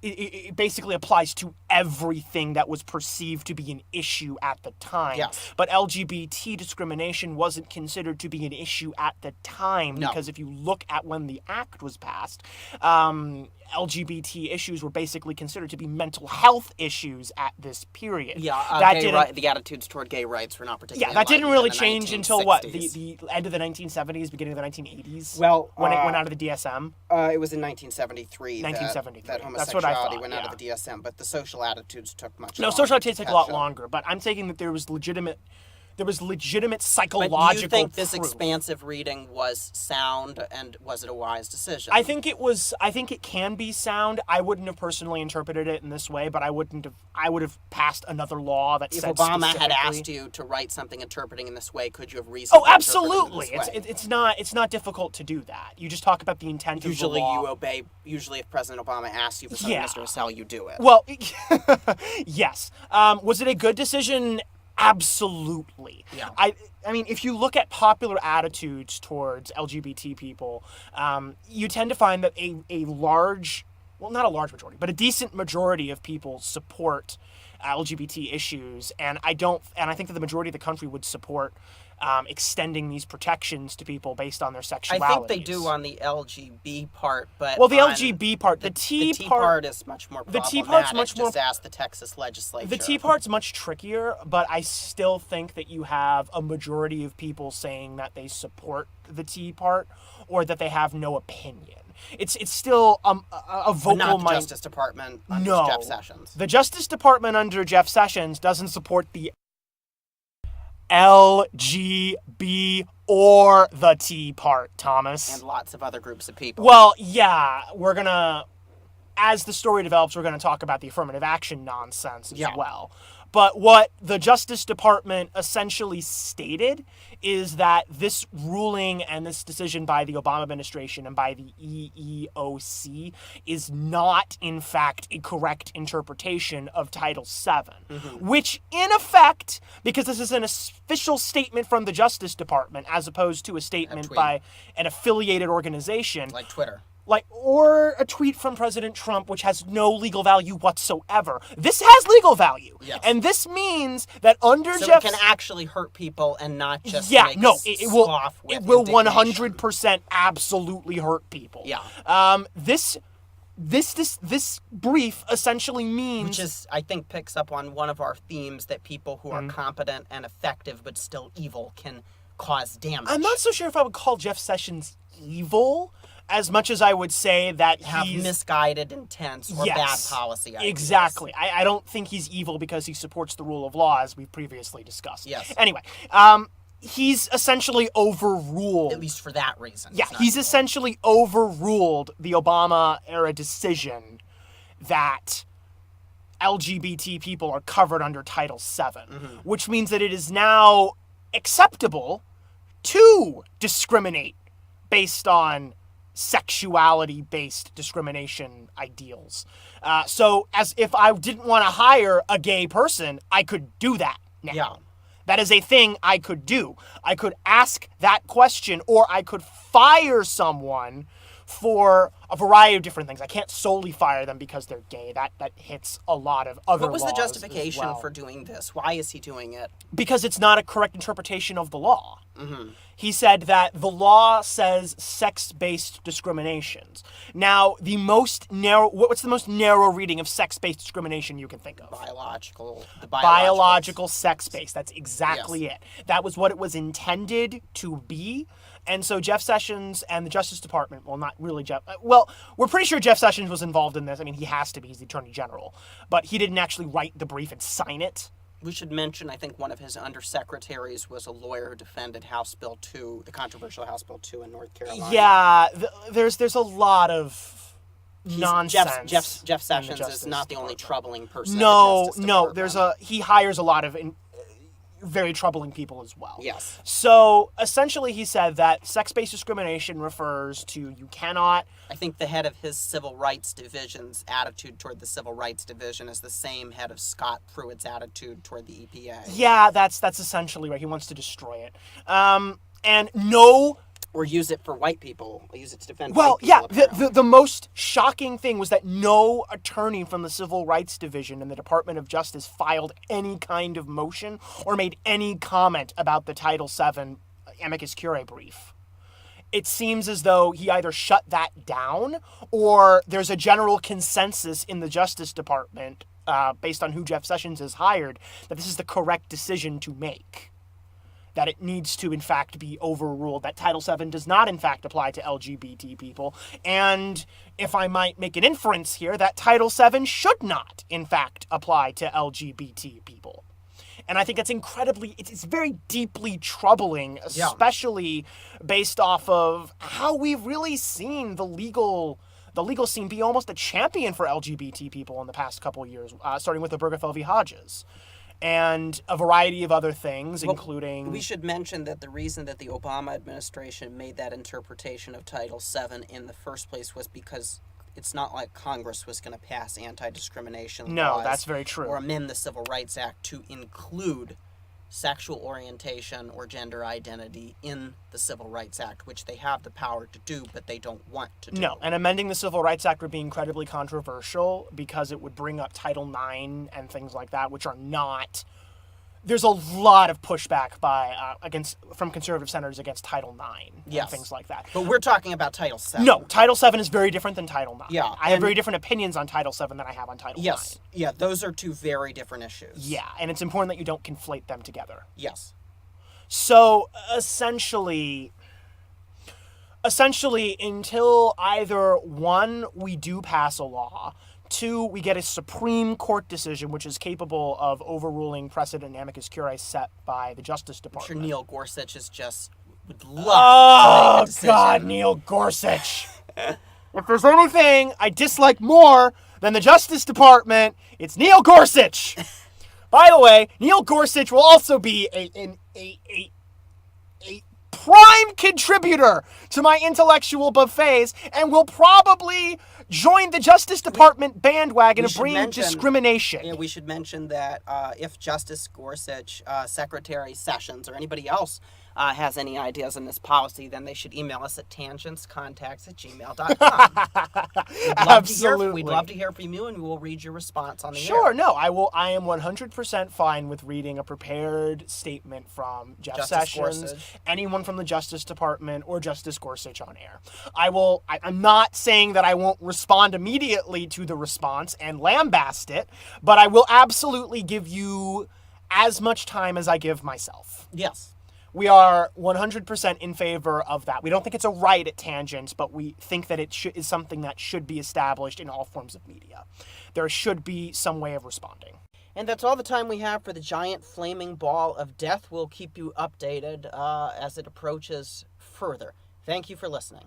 It basically applies to everything that was perceived to be an issue at the time. Yes. But LGBT discrimination wasn't considered to be an issue at the time because if you look at when the act was passed, LGBT issues were basically considered to be mental health issues at this period. Yeah, the attitudes toward gay rights were not particularly that didn't really change until what? 1960s. The end of the 1970s, beginning of the 1980s? Well, when it went out of the DSM? It was in 1973. 1973. That That's what I homosexuality thought, went out of the DSM, but the social attitudes took much No, longer social attitudes to take a lot catch up. longer, but I'm taking that there was legitimate there was legitimate But psychological do you think this proof. expansive reading was sound, and was it a wise decision? I think it can be sound. I wouldn't have personally interpreted it in this way, but I would have passed another law that if said Obama had specifically- asked you to write something interpreting in this way, could you have reasonably Oh, absolutely. interpreted in this way? It's not difficult to do that. You just talk about the intent Usually of the law. you obey. Usually, if President Obama asks you for something, Yeah. Mr. Hassel, you do it. Well, yes. Was it a good decision? Absolutely. Yeah. I mean, if you look at popular attitudes towards LGBT people, you tend to find that a large, well, not a large majority, but a decent majority of people support LGBT issues, and I think that the majority of the country would support extending these protections to people based on their sexuality. I think they do on the LGB part, but well, the on LGB part, the T part is much more the problematic. T part's much more- Just ask the Texas legislature. The Tea part's much trickier, but I still think that you have a majority of people saying that they support the Tea part or that they have no opinion. It's still a But vocal not the mind. Justice Department under No. Jeff Sessions. The Justice Department under Jeff Sessions doesn't support the LGB or the Tea part, Thomas. And lots of other groups of people. Well, yeah, as the story develops, we're gonna talk about the affirmative action nonsense as Yeah. well. But what the Justice Department essentially stated is that this ruling and this decision by the Obama administration and by the EEOC is not, in fact, a correct interpretation of Title VII, which, in effect, because this is an official statement from the Justice Department as opposed to a statement tweet. by an affiliated organization, like Twitter. or a tweet from President Trump, which has no legal value whatsoever. This has legal value. Yes. And this means that under So Jeff... it can actually hurt people and not just yeah, make no, us it will scoff with it will indignation. 100% absolutely hurt people. Yeah. This brief essentially means... Which is, I think, picks up on one of our themes that people who are competent and effective but still evil can cause damage. I'm not so sure if I would call Jeff Sessions evil as much as I would say that have he's... misguided intents or Yes, bad policy ideas. Exactly. I don't think he's evil because he supports the rule of law, as we've previously discussed. Yes. Anyway, he's essentially overruled... At least for that reason. Yeah, it's not he's evil. essentially overruled the Obama-era decision that LGBT people are covered under Title VII, which means that it is now acceptable to discriminate based on sexuality-based discrimination ideals. So, as if I didn't want to hire a gay person, I could do that now. Yeah. That is a thing I could do. I could ask that question, or I could fire someone for a variety of different things. I can't solely fire them because they're gay. That hits a lot of other What was the laws as justification well. for doing this? Why is he doing it? Because it's not a correct interpretation of the law. He said that the law says sex-based discriminations. Now, what's the most narrow reading of sex-based discrimination you can think of? Biological Sex-based. That's exactly it. That was what it was intended to be. And so Jeff Sessions and the Justice Department, well, not really Jeff, well, we're pretty sure Jeff Sessions was involved in this. I mean, he has to be. He's the Attorney General. But he didn't actually write the brief and sign it. We should mention, I think one of his undersecretaries was a lawyer who defended House Bill 2, the controversial House Bill 2 in North Carolina. Yeah, there's a lot of nonsense. Jeff in Sessions Justice is not the only Department. troubling person. No, at the Justice Department. he hires a lot of very troubling people as well. Yes. So essentially, he said that sex-based discrimination refers to you cannot. I think the head of his Civil Rights Division's attitude toward the Civil Rights Division is the same head of Scott Pruitt's attitude toward the EPA. Yeah, that's essentially right. He wants to destroy it. And no. Or use it for white people. Use it to defend Well, white people. yeah, the most shocking thing was that no attorney from the Civil Rights Division in the Department of Justice filed any kind of motion or made any comment about the Title VII amicus curiae brief. It seems as though he either shut that down or there's a general consensus in the Justice Department, based on who Jeff Sessions has hired, that this is the correct decision to make. That it needs to, in fact, be overruled, that Title VII does not, in fact, apply to LGBT people. And if I might make an inference here, that Title VII should not, in fact, apply to LGBT people. And I think it's it's very deeply troubling, especially based off of how we've really seen the legal scene be almost a champion for LGBT people in the past couple of years, starting with the Obergefell v. Hodges. And a variety of other things, including... We should mention that the reason that the Obama administration made that interpretation of Title VII in the first place was because it's not like Congress was going to pass anti-discrimination laws. No, that's very true. Or amend the Civil Rights Act to include sexual orientation or gender identity in the Civil Rights Act, which they have the power to do, but they don't want to do. No, and amending the Civil Rights Act would be incredibly controversial because it would bring up Title IX and things like that, which are not... There's a lot of pushback from conservative senators against Title IX and things like that. But we're talking about Title VII. No, Title VII is very different than Title IX. Yeah, I have very different opinions on Title VII than I have on Title IX. Yeah, those are two very different issues. Yeah, and it's important that you don't conflate them together. Yes. So, essentially, until either, one, we do pass a law, two, we get a Supreme Court decision which is capable of overruling precedent and amicus curiae set by the Justice Department. I'm sure Neil Gorsuch would love to make a decision. God, Neil Gorsuch. If there's anything I dislike more than the Justice Department, it's Neil Gorsuch. By the way, Neil Gorsuch will also be a prime contributor to my intellectual buffets and will probably join the Justice Department bandwagon of bringing discrimination. Yeah, we should mention that if Justice Gorsuch, Secretary Sessions, or anybody else has any ideas on this policy, then they should email us at tangentscontacts@gmail.com. Absolutely. We'd love to hear from you, and we will read your response on the air. Sure, no, I am 100% fine with reading a prepared statement from Jeff Sessions, Gorsuch, anyone from the Justice Department, or Justice Gorsuch on air. I'm not saying that I won't respond immediately to the response and lambast it, but I will absolutely give you as much time as I give myself. Yes. We are 100% in favor of that. We don't think it's a right at Tangents, but we think that it is something that should be established in all forms of media. There should be some way of responding. And that's all the time we have for the giant flaming ball of death. We'll keep you updated as it approaches further. Thank you for listening.